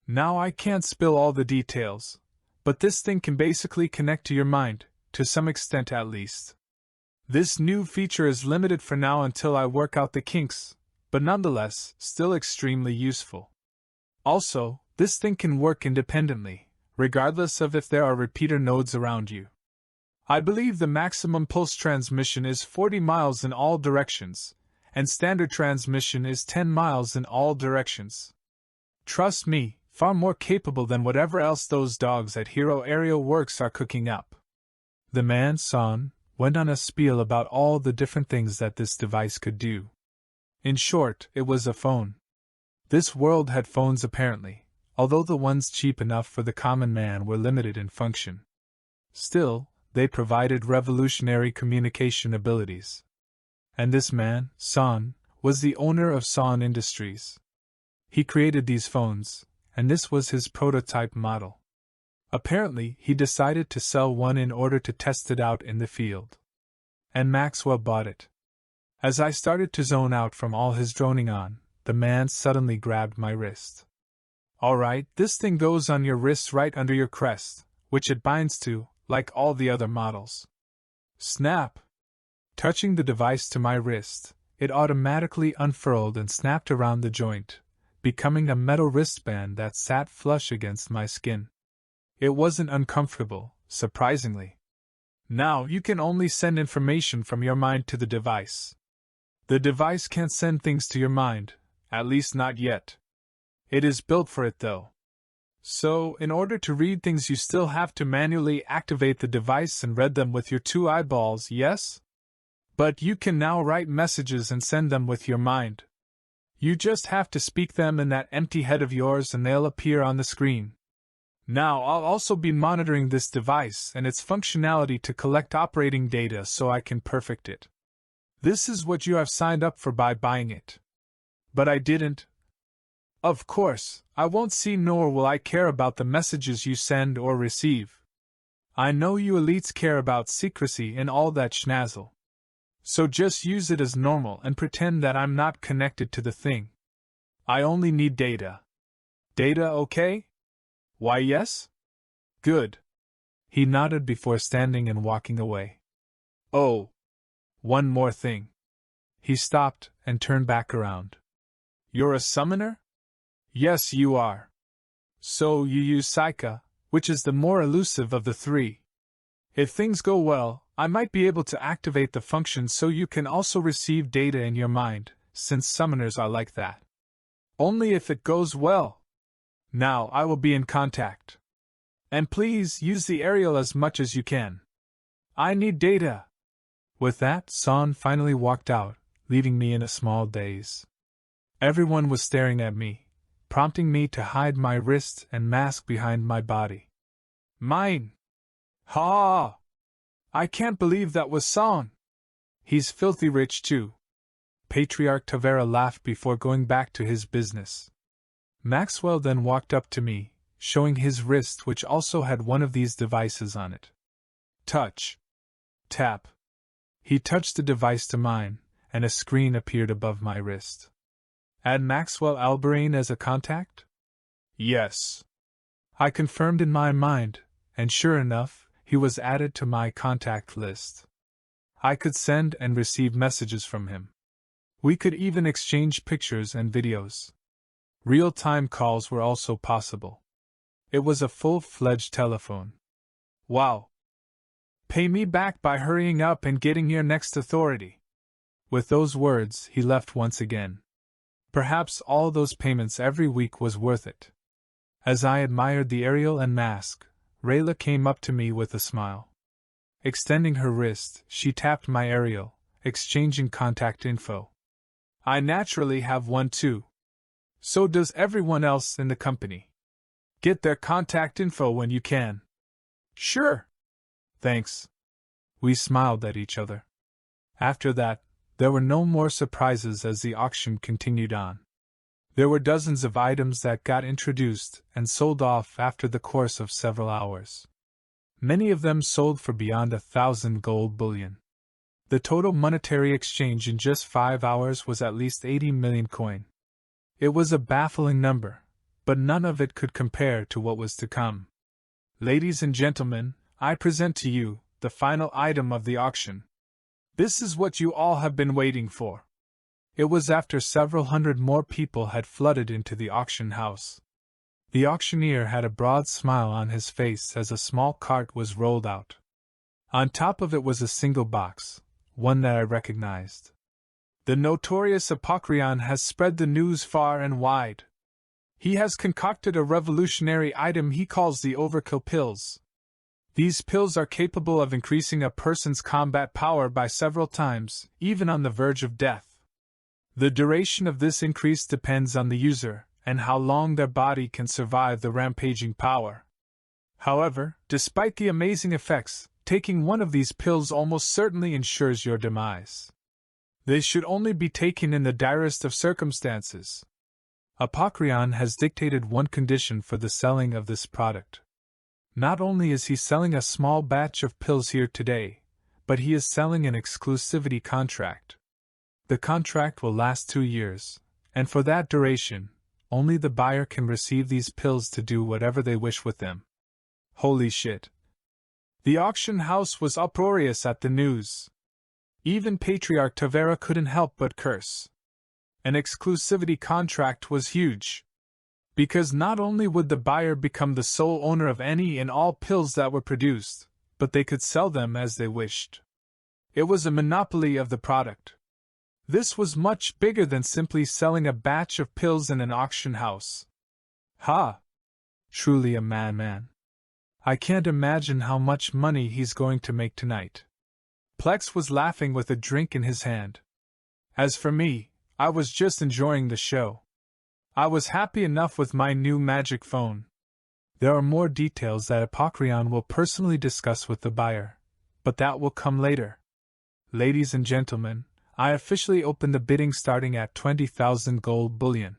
Speaker 1: Now I can't spill all the details, but this thing can basically connect to your mind, to some extent at least. This new feature is limited for now until I work out the kinks, but nonetheless, still extremely useful. Also, this thing can work independently, regardless of if there are repeater nodes around you. I believe the maximum pulse transmission is 40 miles in all directions, and standard transmission is 10 miles in all directions. Trust me, far more capable than whatever else those dogs at Hero Aerial Works are cooking up. The man, Son, went on a spiel about all the different things that this device could do. In short, it was a phone. This world had phones apparently, although the ones cheap enough for the common man were limited in function. Still, they provided revolutionary communication abilities. And this man, Son, was the owner of Son Industries. He created these phones, and this was his prototype model. Apparently, he decided to sell one in order to test it out in the field. And Maxwell bought it. As I started to zone out from all his droning on, the man suddenly grabbed my wrist. All right, this thing goes on your wrist right under your crest, which it binds to, like all the other models. Snap! Touching the device to my wrist, it automatically unfurled and snapped around the joint, becoming a metal wristband that sat flush against my skin. It wasn't uncomfortable, surprisingly. Now you can only send information from your mind to the device. The device can't send things to your mind, at least not yet. It is built for it though. So, in order to read things you still have to manually activate the device and read them with your 2 eyeballs, yes? But you can now write messages and send them with your mind. You just have to speak them in that empty head of yours and they'll appear on the screen. Now I'll also be monitoring this device and its functionality to collect operating data so I can perfect it. This is what you have signed up for by buying it. But I didn't. Of course, I won't see nor will I care about the messages you send or receive. I know you elites care about secrecy and all that schnazzle. So just use it as normal and pretend that I'm not connected to the thing. I only need data. Data, okay? Why, yes? Good. He nodded before standing and walking away. Oh. One more thing. He stopped and turned back around. You're a summoner? Yes, you are. So you use Psyka, which is the more elusive of the 3. If things go well, I might be able to activate the function so you can also receive data in your mind, since summoners are like that. Only if it goes well. Now I will be in contact. And please use the aerial as much as you can. I need data. With that, Son finally walked out, leaving me in a small daze. Everyone was staring at me, prompting me to hide my wrist and mask behind my body. Mine! Ha! I can't believe that was Son. He's filthy rich too. Patriarch Tavera laughed before going back to his business. Maxwell then walked up to me, showing his wrist, which also had one of these devices on it. Touch. Tap. He touched the device to mine, and a screen appeared above my wrist. Add Maxwell Albarrane as a contact? Yes. I confirmed in my mind, and sure enough, he was added to my contact list. I could send and receive messages from him. We could even exchange pictures and videos. Real-time calls were also possible. It was a full-fledged telephone. Wow. Pay me back by hurrying up and getting your next authority. With those words, he left once again. Perhaps all those payments every week was worth it. As I admired the aerial and mask, Rayla came up to me with a smile. Extending her wrist, she tapped my aerial, exchanging contact info. I naturally have one too. So does everyone else in the company. Get their contact info when you can. Sure. Thanks. We smiled at each other. After that, there were no more surprises as the auction continued on. There were dozens of items that got introduced and sold off after the course of several hours. Many of them sold for beyond 1,000 gold bullion. The total monetary exchange in just 5 hours was at least 80 million coin. It was a baffling number, but none of it could compare to what was to come. Ladies and gentlemen, I present to you the final item of the auction. This is what you all have been waiting for. It was after several hundred more people had flooded into the auction house. The auctioneer had a broad smile on his face as a small cart was rolled out. On top of it was a single box, one that I recognized. The notorious Apocryon has spread the news far and wide. He has concocted a revolutionary item he calls the Overkill Pills. These pills are capable of increasing a person's combat power by several times, even on the verge of death. The duration of this increase depends on the user, and how long their body can survive the rampaging power. However, despite the amazing effects, taking one of these pills almost certainly ensures your demise. They should only be taken in the direst of circumstances. Apocryon has dictated one condition for the selling of this product. Not only is he selling a small batch of pills here today, but he is selling an exclusivity contract. The contract will last 2 years, and for that duration, only the buyer can receive these pills to do whatever they wish with them. Holy shit. The auction house was uproarious at the news. Even Patriarch Tavera couldn't help but curse. An exclusivity contract was huge. Because not only would the buyer become the sole owner of any and all pills that were produced, but they could sell them as they wished. It was a monopoly of the product. This was much bigger than simply selling a batch of pills in an auction house. Ha! Truly a madman. I can't imagine how much money he's going to make tonight. Plex was laughing with a drink in his hand. As for me, I was just enjoying the show. I was happy enough with my new magic phone. There are more details that Apocryon will personally discuss with the buyer, but that will come later. Ladies and gentlemen, I officially opened the bidding starting at 20,000 gold bullion.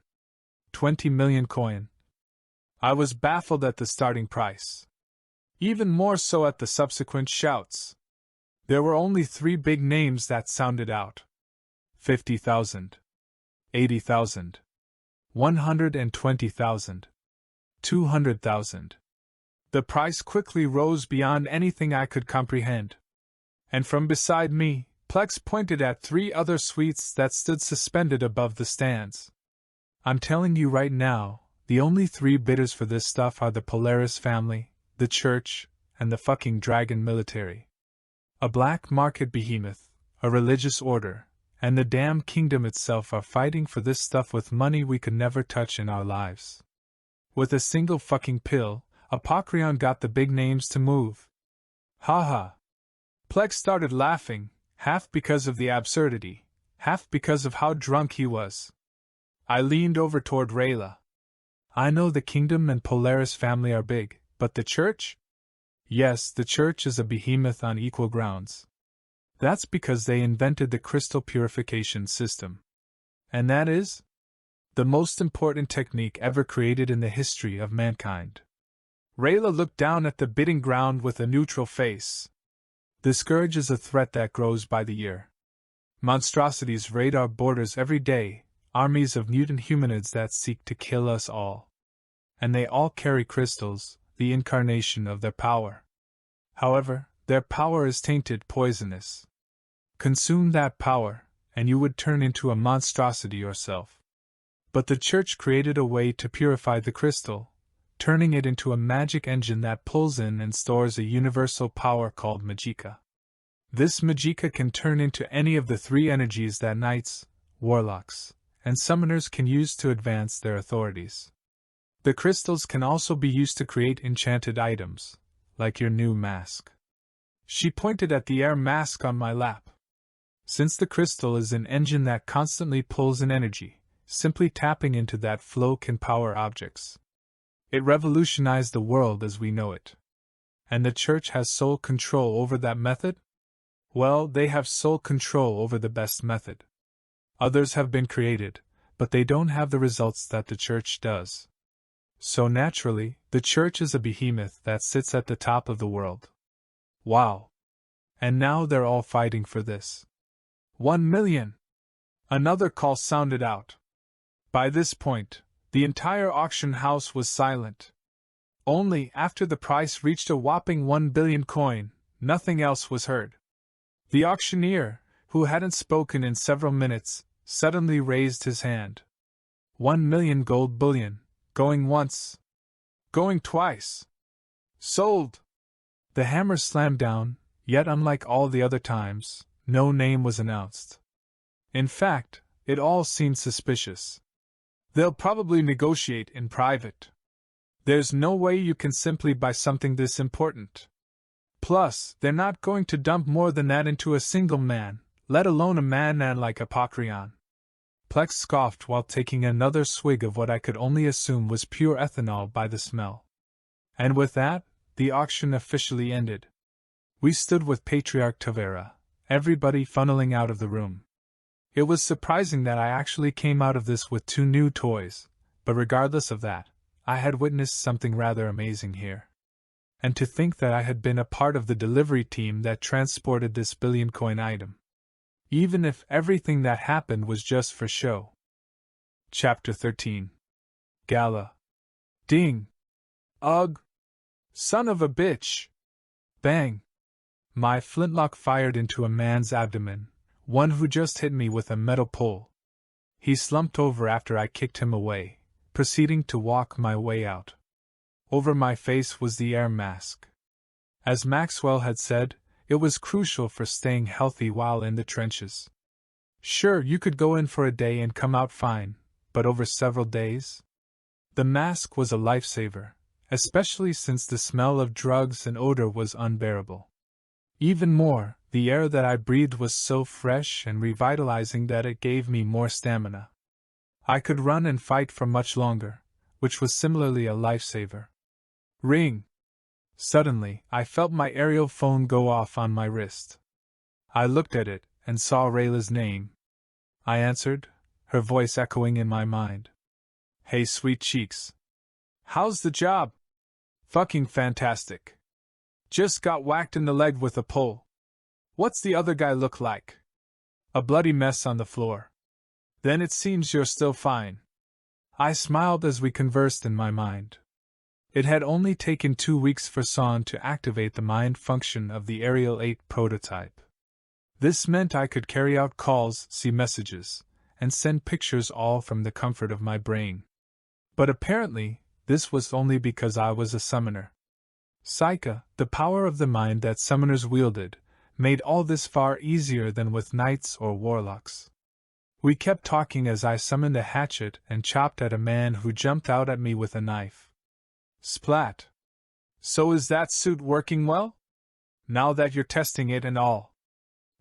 Speaker 1: 20 million coin. I was baffled at the starting price. Even more so at the subsequent shouts. There were only 3 big names that sounded out. 50,000. 80,000. 120,000. 200,000. The price quickly rose beyond anything I could comprehend. And from beside me, Plex pointed at 3 other suites that stood suspended above the stands. I'm telling you right now, the only 3 bidders for this stuff are the Polaris family, the church, and the fucking dragon military. A black market behemoth, a religious order, and the damn kingdom itself are fighting for this stuff with money we could never touch in our lives. With a single fucking pill, Apocryon got the big names to move. Haha. Plex started laughing, half because of the absurdity, half because of how drunk he was. I leaned over toward Rayla. I know the kingdom and Polaris family are big, but the church? Yes, the church is a behemoth on equal grounds. That's because they invented the crystal purification system. And that is? The most important technique ever created in the history of mankind. Rayla looked down at the bidding ground with a neutral face. The scourge is a threat that grows by the year. Monstrosities raid our borders every day, armies of mutant humanoids that seek to kill us all. And they all carry crystals, the incarnation of their power. However, their power is tainted, poisonous. Consume that power, and you would turn into a monstrosity yourself. But the church created a way to purify the crystal, turning it into a magic engine that pulls in and stores a universal power called magicka. This magicka can turn into any of the three energies that knights, warlocks, and summoners can use to advance their authorities. The crystals can also be used to create enchanted items, like your new mask. She pointed at the air mask on my lap. Since the crystal is an engine that constantly pulls in energy, simply tapping into that flow can power objects. It revolutionized the world as we know it. And the church has sole control over that method? Well, they have sole control over the best method. Others have been created, but they don't have the results that the church does. So naturally, the church is a behemoth that sits at the top of the world. Wow. And now they're all fighting for this. 1 million! Another call sounded out. By this point, the entire auction house was silent. Only after the price reached a whopping 1 billion coin, nothing else was heard. The auctioneer, who hadn't spoken in several minutes, suddenly raised his hand. 1 million gold bullion, going once. Going twice. Sold! The hammer slammed down, yet unlike all the other times, no name was announced. In fact, it all seemed suspicious. They'll probably negotiate in private. There's no way you can simply buy something this important. Plus, they're not going to dump more than that into a single man, let alone a man like Apocryon. Plex scoffed while taking another swig of what I could only assume was pure ethanol by the smell. And with that, the auction officially ended. We stood with Patriarch Tavera, everybody funneling out of the room. It was surprising that I actually came out of this with 2 new toys, but regardless of that, I had witnessed something rather amazing here. And to think that I had been a part of the delivery team that transported this billion-coin item. Even if everything that happened was just for show. Chapter 13. Gala. Ding! Ugh! Son of a bitch! Bang! My flintlock fired into a man's abdomen, one who just hit me with a metal pole. He slumped over after I kicked him away, proceeding to walk my way out. Over my face was the air mask. As Maxwell had said, it was crucial for staying healthy while in the trenches. Sure, you could go in for a day and come out fine, but over several days? The mask was a lifesaver, especially since the smell of drugs and odor was unbearable. Even more, the air that I breathed was so fresh and revitalizing that it gave me more stamina. I could run and fight for much longer, which was similarly a lifesaver. Ring! Suddenly, I felt my aerial phone go off on my wrist. I looked at it and saw Rayla's name. I answered, her voice echoing in my mind. Hey, sweet cheeks. How's the job? Fucking fantastic. Just got whacked in the leg with a pole. What's the other guy look like? A bloody mess on the floor. Then it seems you're still fine. I smiled as we conversed in my mind. It had only taken 2 weeks for Son to activate the mind function of the Ariel 8 prototype. This meant I could carry out calls, see messages, and send pictures all from the comfort of my brain. But apparently, this was only because I was a summoner. Psyche, the power of the mind that summoners wielded, made all this far easier than with knights or warlocks. We kept talking as I summoned a hatchet and chopped at a man who jumped out at me with a knife. Splat. So is that suit working well? Now that you're testing it and all.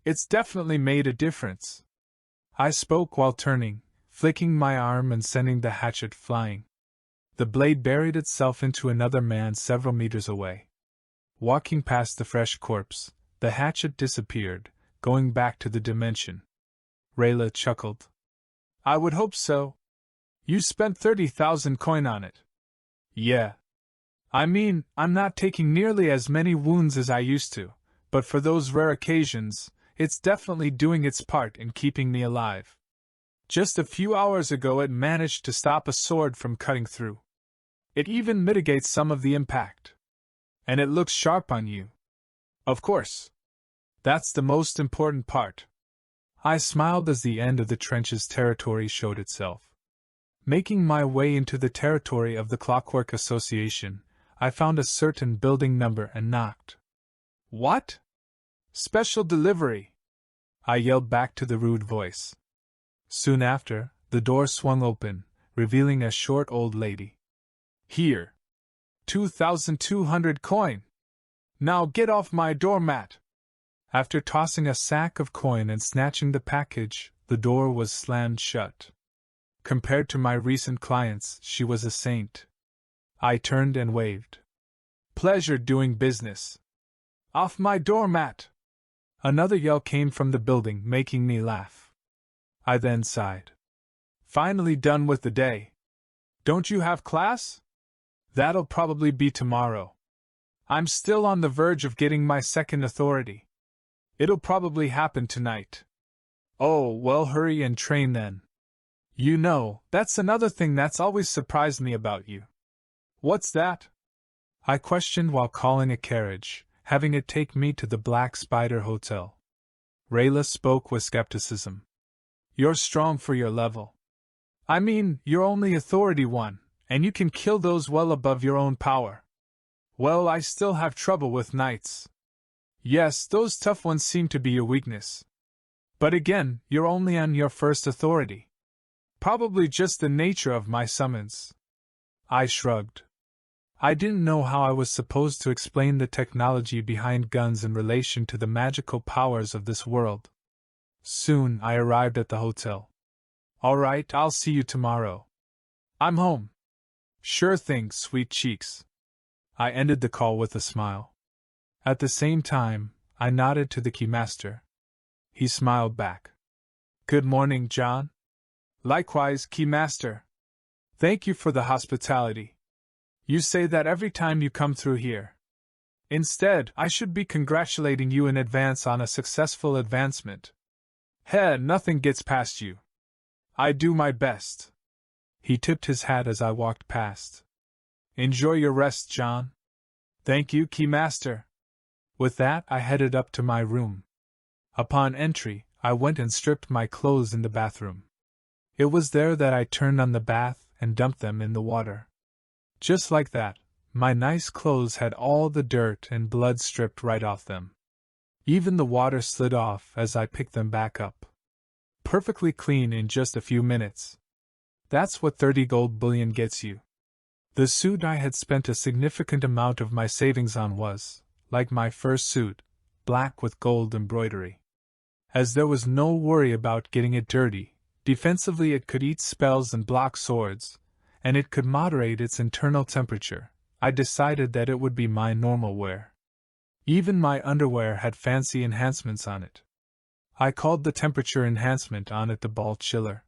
Speaker 1: It's definitely made a difference. I spoke while turning, flicking my arm and sending the hatchet flying. The blade buried itself into another man several meters away. Walking past the fresh corpse, the hatchet disappeared, going back to the dimension. Rayla chuckled. I would hope so. You spent 30,000 coin on it. Yeah. I mean, I'm not taking nearly as many wounds as I used to, but for those rare occasions, it's definitely doing its part in keeping me alive. Just a few hours ago it managed to stop a sword from cutting through. It even mitigates some of the impact. And it looks sharp on you. Of course. That's the most important part. I smiled as the end of the trench's territory showed itself. Making my way into the territory of the Clockwork Association, I found a certain building number and knocked. What? Special delivery! I yelled back to the rude voice. Soon after, the door swung open, revealing a short old lady. Here. 2,200 coin. Now get off my doormat. After tossing a sack of coin and snatching the package, the door was slammed shut. Compared to my recent clients, she was a saint. I turned and waved. Pleasure doing business. Off my doormat! Another yell came from the building, making me laugh. I then sighed. Finally done with the day. Don't you have class? That'll probably be tomorrow. I'm still on the verge of getting my second authority. It'll probably happen tonight. Oh, well, hurry and train then. You know, that's another thing that's always surprised me about you. What's that? I questioned while calling a carriage, having it take me to the Black Spider Hotel. Rayla spoke with skepticism. You're strong for your level. I mean, you're only Authority 1, and you can kill those well above your own power. Well, I still have trouble with knights. Yes, those tough ones seem to be your weakness. But again, you're only on your first authority. Probably just the nature of my summons. I shrugged. I didn't know how I was supposed to explain the technology behind guns in relation to the magical powers of this world. Soon I arrived at the hotel. All right, I'll see you tomorrow. I'm home. Sure thing, sweet cheeks. I ended the call with a smile. At the same time, I nodded to the keymaster. He smiled back. Good morning, John. Likewise, keymaster. Thank you for the hospitality. You say that every time you come through here. Instead, I should be congratulating you in advance on a successful advancement. Nothing gets past you. I do my best. He tipped his hat as I walked past. Enjoy your rest, John. Thank you, keymaster. With that, I headed up to my room. Upon entry, I went and stripped my clothes in the bathroom. It was there that I turned on the bath and dumped them in the water. Just like that, my nice clothes had all the dirt and blood stripped right off them. Even the water slid off as I picked them back up. Perfectly clean in just a few minutes. That's what 30 gold bullion gets you. The suit I had spent a significant amount of my savings on was, like my first suit, black with gold embroidery. As there was no worry about getting it dirty, defensively it could eat spells and block swords, and it could moderate its internal temperature, I decided that it would be my normal wear. Even my underwear had fancy enhancements on it. I called the temperature enhancement on it the ball chiller.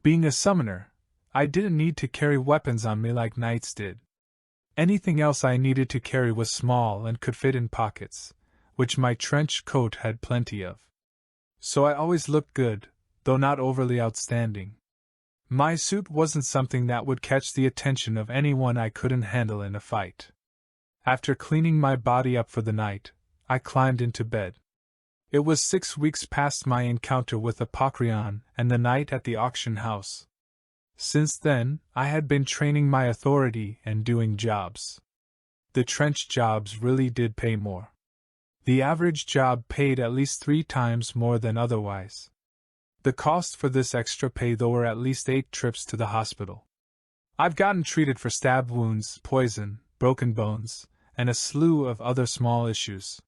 Speaker 1: Being a summoner, I didn't need to carry weapons on me like knights did. Anything else I needed to carry was small and could fit in pockets, which my trench coat had plenty of. So I always looked good, though not overly outstanding. My suit wasn't something that would catch the attention of anyone I couldn't handle in a fight. After cleaning my body up for the night, I climbed into bed. It was 6 weeks past my encounter with Apocryon and the night at the auction house. Since then, I had been training my authority and doing jobs. The trench jobs really did pay more. The average job paid at least 3 times more than otherwise. The cost for this extra pay though were at least 8 trips to the hospital. I've gotten treated for stab wounds, poison, broken bones, and a slew of other small issues.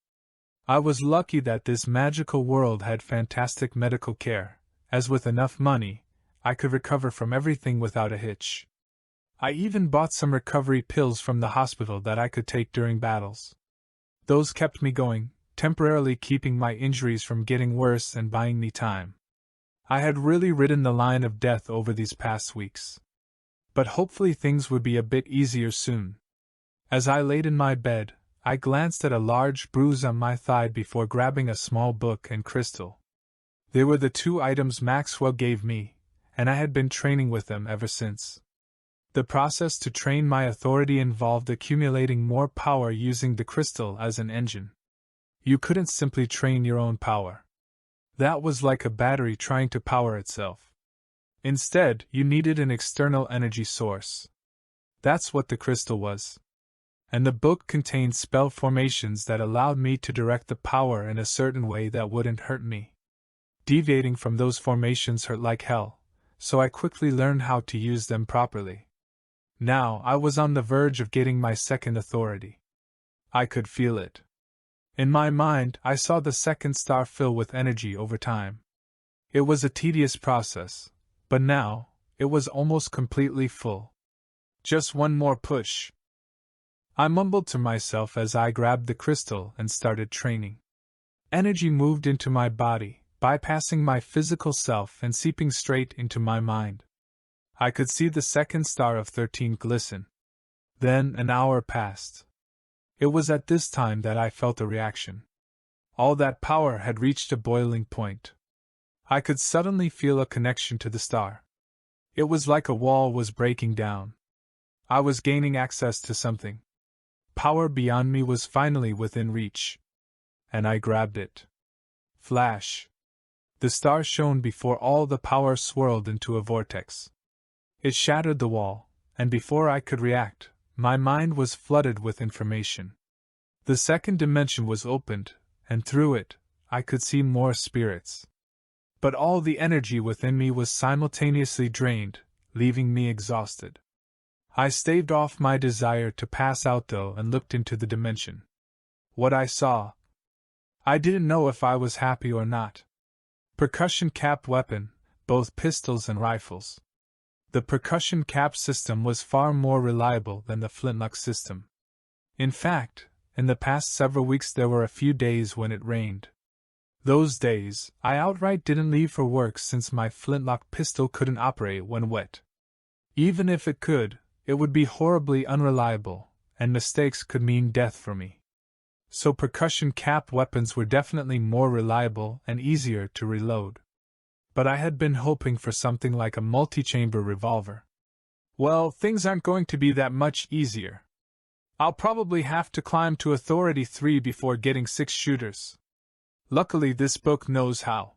Speaker 1: I was lucky that this magical world had fantastic medical care, as with enough money, I could recover from everything without a hitch. I even bought some recovery pills from the hospital that I could take during battles. Those kept me going, temporarily keeping my injuries from getting worse and buying me time. I had really ridden the line of death over these past weeks. But hopefully things would be a bit easier soon. As I laid in my bed, I glanced at a large bruise on my thigh before grabbing a small book and crystal. They were the two items Maxwell gave me, and I had been training with them ever since. The process to train my authority involved accumulating more power using the crystal as an engine. You couldn't simply train your own power. That was like a battery trying to power itself. Instead, you needed an external energy source. That's what the crystal was. And the book contained spell formations that allowed me to direct the power in a certain way that wouldn't hurt me. Deviating from those formations hurt like hell, so I quickly learned how to use them properly. Now I was on the verge of getting my second authority. I could feel it. In my mind, I saw the second star fill with energy over time. It was a tedious process, but now, it was almost completely full. Just one more push. I mumbled to myself as I grabbed the crystal and started training. Energy moved into my body, bypassing my physical self and seeping straight into my mind. I could see the second star of 13 glisten. Then an hour passed. It was at this time that I felt a reaction. All that power had reached a boiling point. I could suddenly feel a connection to the star. It was like a wall was breaking down. I was gaining access to something. Power beyond me was finally within reach. And I grabbed it. Flash. The star shone before all the power swirled into a vortex. It shattered the wall, and before I could react, my mind was flooded with information. The second dimension was opened, and through it, I could see more spirits. But all the energy within me was simultaneously drained, leaving me exhausted. I staved off my desire to pass out though and looked into the dimension. What I saw, I didn't know if I was happy or not. Percussion cap weapon, both pistols and rifles. The percussion cap system was far more reliable than the flintlock system. In fact, in the past several weeks there were a few days when it rained. Those days, I outright didn't leave for work since my flintlock pistol couldn't operate when wet. Even if it could, it would be horribly unreliable, and mistakes could mean death for me. So percussion cap weapons were definitely more reliable and easier to reload. But I had been hoping for something like a multi-chamber revolver. Well, things aren't going to be that much easier. I'll probably have to climb to Authority 3 before getting 6 shooters. Luckily this book knows how.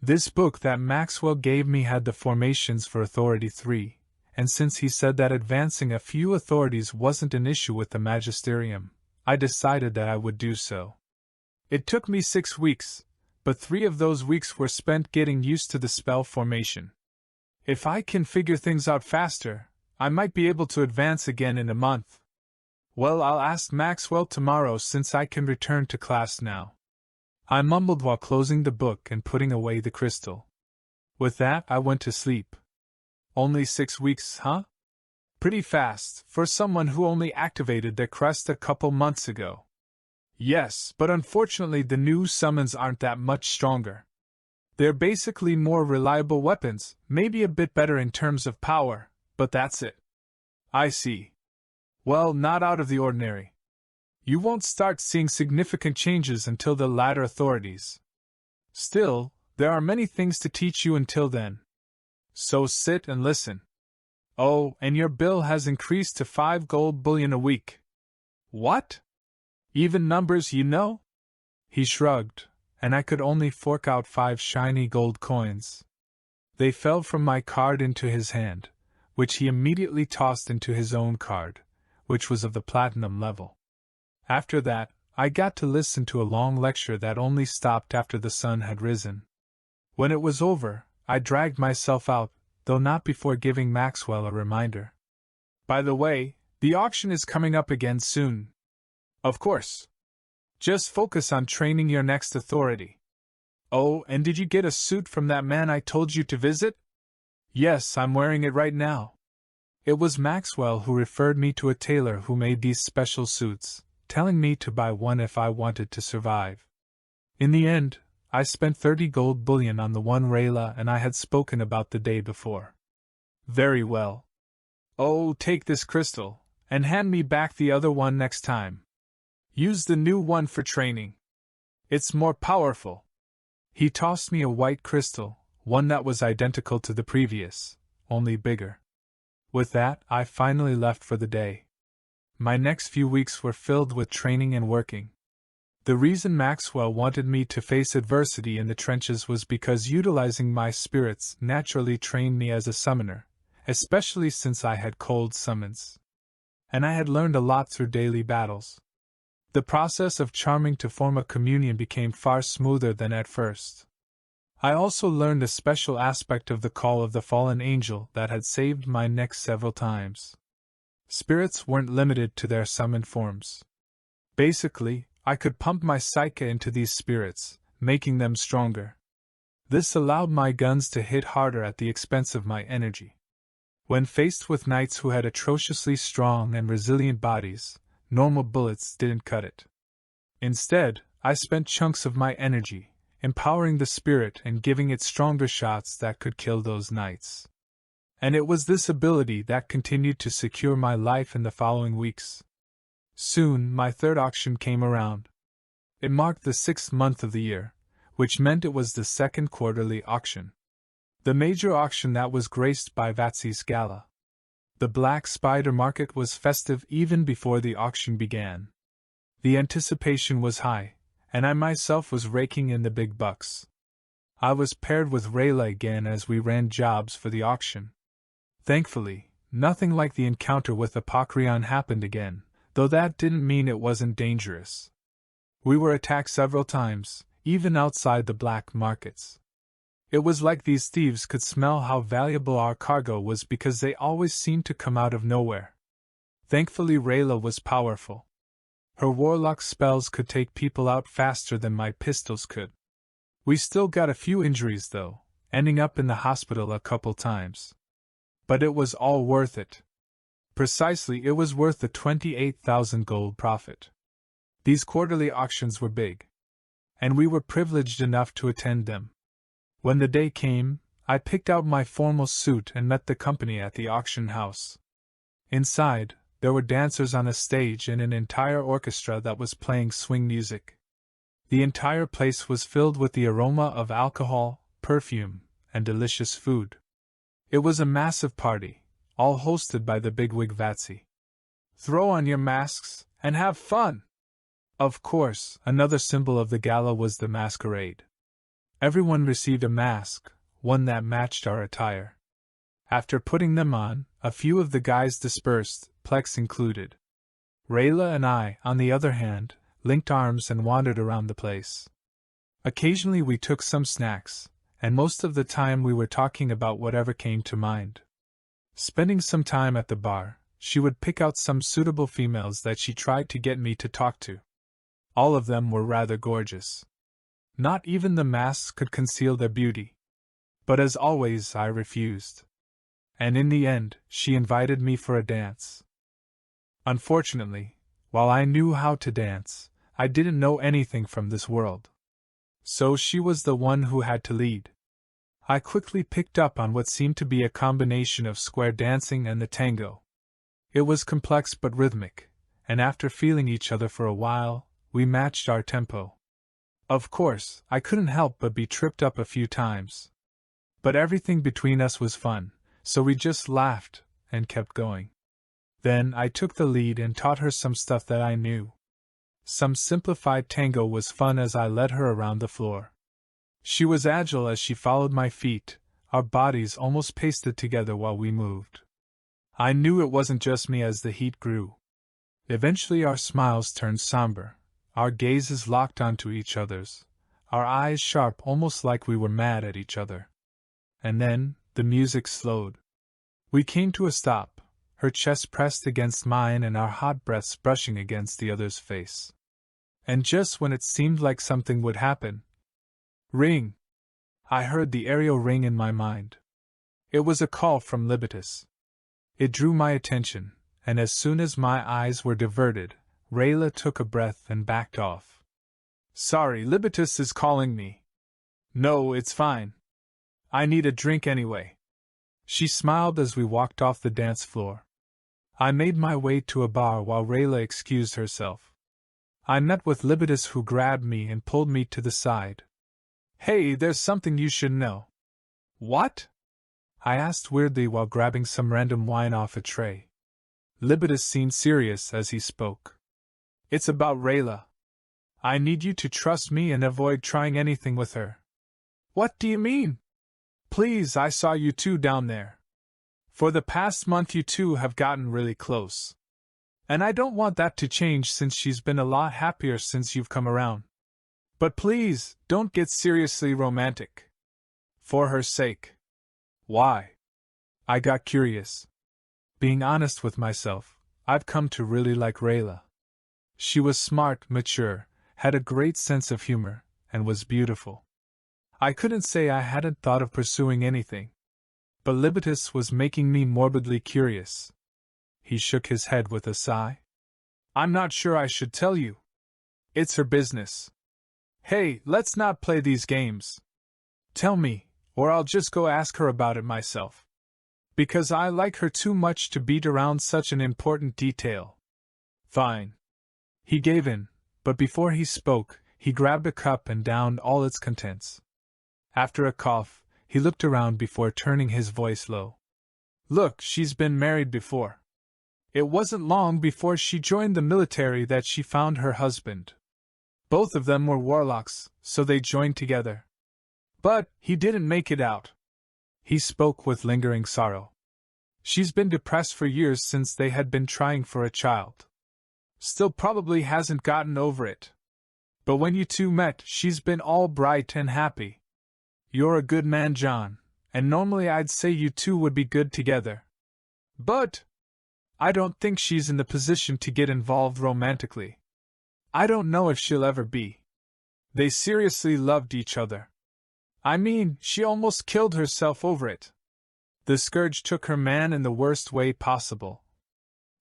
Speaker 1: This book that Maxwell gave me had the formations for Authority 3, and since he said that advancing a few authorities wasn't an issue with the Magisterium, I decided that I would do so. It took me 6 weeks, but 3 of those weeks were spent getting used to the spell formation. If I can figure things out faster, I might be able to advance again in a month. Well, I'll ask Maxwell tomorrow since I can return to class now. I mumbled while closing the book and putting away the crystal. With that, I went to sleep. Only 6 weeks, huh? Pretty fast, for someone who only activated their crest a couple months ago. Yes, but unfortunately the new summons aren't that much stronger. They're basically more reliable weapons, maybe a bit better in terms of power, but that's it. I see. Well, not out of the ordinary. You won't start seeing significant changes until the latter authorities. Still, there are many things to teach you until then. So sit and listen. Oh, and your bill has increased to 5 gold bullion a week. What? Even numbers, you know? He shrugged, and I could only fork out 5 shiny gold coins. They fell from my card into his hand, which he immediately tossed into his own card, which was of the platinum level. After that, I got to listen to a long lecture that only stopped after the sun had risen. When it was over, I dragged myself out, though not before giving Maxwell a reminder. By the way, the auction is coming up again soon. Of course. Just focus on training your next authority. Oh, and did you get a suit from that man I told you to visit? Yes, I'm wearing it right now. It was Maxwell who referred me to a tailor who made these special suits, telling me to buy one if I wanted to survive. In the end, I spent 30 gold bullion on the one Rayla and I had spoken about the day before. Very well. Oh, take this crystal, and hand me back the other one next time. Use the new one for training. It's more powerful. He tossed me a white crystal, one that was identical to the previous, only bigger. With that, I finally left for the day. My next few weeks were filled with training and working. The reason Maxwell wanted me to face adversity in the trenches was because utilizing my spirits naturally trained me as a summoner, especially since I had cold summons. And I had learned a lot through daily battles. The process of charming to form a communion became far smoother than at first. I also learned a special aspect of the call of the fallen angel that had saved my neck several times. Spirits weren't limited to their summoned forms. Basically, I could pump my psyche into these spirits, making them stronger. This allowed my guns to hit harder at the expense of my energy. When faced with knights who had atrociously strong and resilient bodies, normal bullets didn't cut it. Instead, I spent chunks of my energy, empowering the spirit and giving it stronger shots that could kill those knights. And it was this ability that continued to secure my life in the following weeks. Soon, my third auction came around. It marked the 6th month of the year, which meant it was the second quarterly auction. The major auction that was graced by Vatsy's gala. The Black Spider Market was festive even before the auction began. The anticipation was high, and I myself was raking in the big bucks. I was paired with Rayla again as we ran jobs for the auction. Thankfully, nothing like the encounter with Apocryon happened again, though that didn't mean it wasn't dangerous. We were attacked several times, even outside the black markets. It was like these thieves could smell how valuable our cargo was because they always seemed to come out of nowhere. Thankfully, Rayla was powerful. Her warlock spells could take people out faster than my pistols could. We still got a few injuries though, ending up in the hospital a couple times. But it was all worth it. Precisely, it was worth the 28,000 gold profit. These quarterly auctions were big, and we were privileged enough to attend them. When the day came, I picked out my formal suit and met the company at the auction house. Inside, there were dancers on a stage and an entire orchestra that was playing swing music. The entire place was filled with the aroma of alcohol, perfume, and delicious food. It was a massive party, all hosted by the bigwig Vatsy. Throw on your masks, and have fun! Of course, another symbol of the gala was the masquerade. Everyone received a mask, one that matched our attire. After putting them on, a few of the guys dispersed, Plex included. Rayla and I, on the other hand, linked arms and wandered around the place. Occasionally we took some snacks, and most of the time we were talking about whatever came to mind. Spending some time at the bar, she would pick out some suitable females that she tried to get me to talk to. All of them were rather gorgeous. Not even the masks could conceal their beauty. But as always, I refused. And in the end, she invited me for a dance. Unfortunately, while I knew how to dance, I didn't know anything from this world. So she was the one who had to lead. I quickly picked up on what seemed to be a combination of square dancing and the tango. It was complex but rhythmic, and after feeling each other for a while, we matched our tempo. Of course, I couldn't help but be tripped up a few times. But everything between us was fun, so we just laughed and kept going. Then I took the lead and taught her some stuff that I knew. Some simplified tango was fun as I led her around the floor. She was agile as she followed my feet, our bodies almost pasted together while we moved. I knew it wasn't just me as the heat grew. Eventually our smiles turned somber, our gazes locked onto each other's, our eyes sharp almost like we were mad at each other. And then, the music slowed. We came to a stop, her chest pressed against mine and our hot breaths brushing against the other's face. And just when it seemed like something would happen, ring! I heard the aerial ring in my mind. It was a call from Libitus. It drew my attention, and as soon as my eyes were diverted, Rayla took a breath and backed off. Sorry, Libitus is calling me. No, it's fine. I need a drink anyway. She smiled as we walked off the dance floor. I made my way to a bar while Rayla excused herself. I met with Libitus, who grabbed me and pulled me to the side. Hey, there's something you should know. What? I asked weirdly while grabbing some random wine off a tray. Libitus seemed serious as he spoke. It's about Rayla. I need you to trust me and avoid trying anything with her. What do you mean? Please, I saw you two down there. For the past month you two have gotten really close. And I don't want that to change since she's been a lot happier since you've come around. But please, don't get seriously romantic. For her sake. Why? I got curious. Being honest with myself, I've come to really like Rayla. She was smart, mature, had a great sense of humor, and was beautiful. I couldn't say I hadn't thought of pursuing anything. But Libitus was making me morbidly curious. He shook his head with a sigh. I'm not sure I should tell you. It's her business. Hey, let's not play these games. Tell me, or I'll just go ask her about it myself. Because I like her too much to beat around such an important detail. Fine. He gave in, but before he spoke, he grabbed a cup and downed all its contents. After a cough, he looked around before turning his voice low. Look, she's been married before. It wasn't long before she joined the military that she found her husband. Both of them were warlocks, so they joined together. But he didn't make it out. He spoke with lingering sorrow. She's been depressed for years since they had been trying for a child. Still probably hasn't gotten over it. But when you two met, she's been all bright and happy. You're a good man, John, and normally I'd say you two would be good together. But I don't think she's in the position to get involved romantically. I don't know if she'll ever be. They seriously loved each other. I mean, she almost killed herself over it. The scourge took her man in the worst way possible.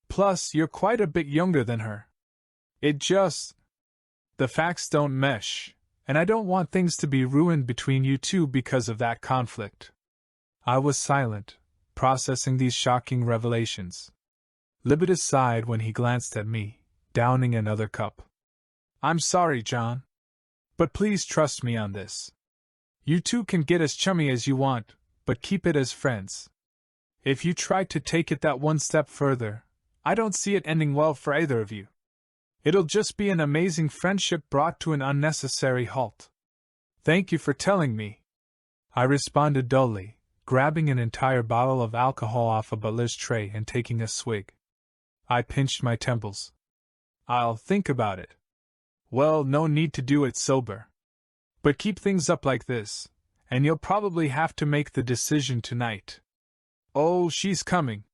Speaker 1: Plus, you're quite a bit younger than her. The facts don't mesh, and I don't want things to be ruined between you two because of that conflict. I was silent, processing these shocking revelations. Libitus sighed when he glanced at me, downing another cup. I'm sorry, John. But please trust me on this. You two can get as chummy as you want, but keep it as friends. If you try to take it that one step further, I don't see it ending well for either of you. It'll just be an amazing friendship brought to an unnecessary halt. Thank you for telling me. I responded dully, grabbing an entire bottle of alcohol off a butler's tray and taking a swig. I pinched my temples. I'll think about it. Well, no need to do it sober. But keep things up like this, and you'll probably have to make the decision tonight. Oh, she's coming.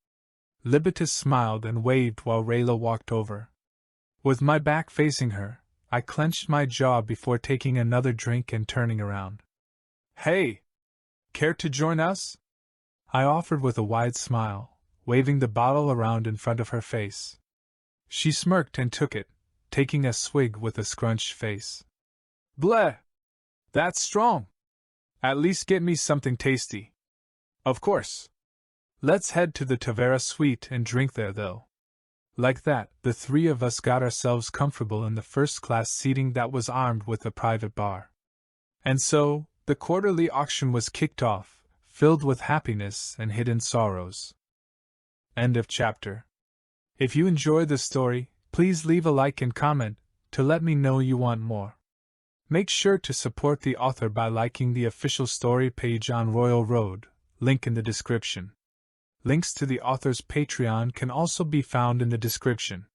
Speaker 1: Libitus smiled and waved while Rayla walked over. With my back facing her, I clenched my jaw before taking another drink and turning around. Hey! Care to join us? I offered with a wide smile, waving the bottle around in front of her face. She smirked and took it, taking a swig with a scrunched face. Bleh! That's strong! At least get me something tasty. Of course. Let's head to the Tavera suite and drink there, though. Like that, the three of us got ourselves comfortable in the first-class seating that was armed with a private bar. And so, the quarterly auction was kicked off, filled with happiness and hidden sorrows. End of chapter. If you enjoyed the story, please leave a like and comment to let me know you want more. Make sure to support the author by liking the official story page on Royal Road, link in the description. Links to the author's Patreon can also be found in the description.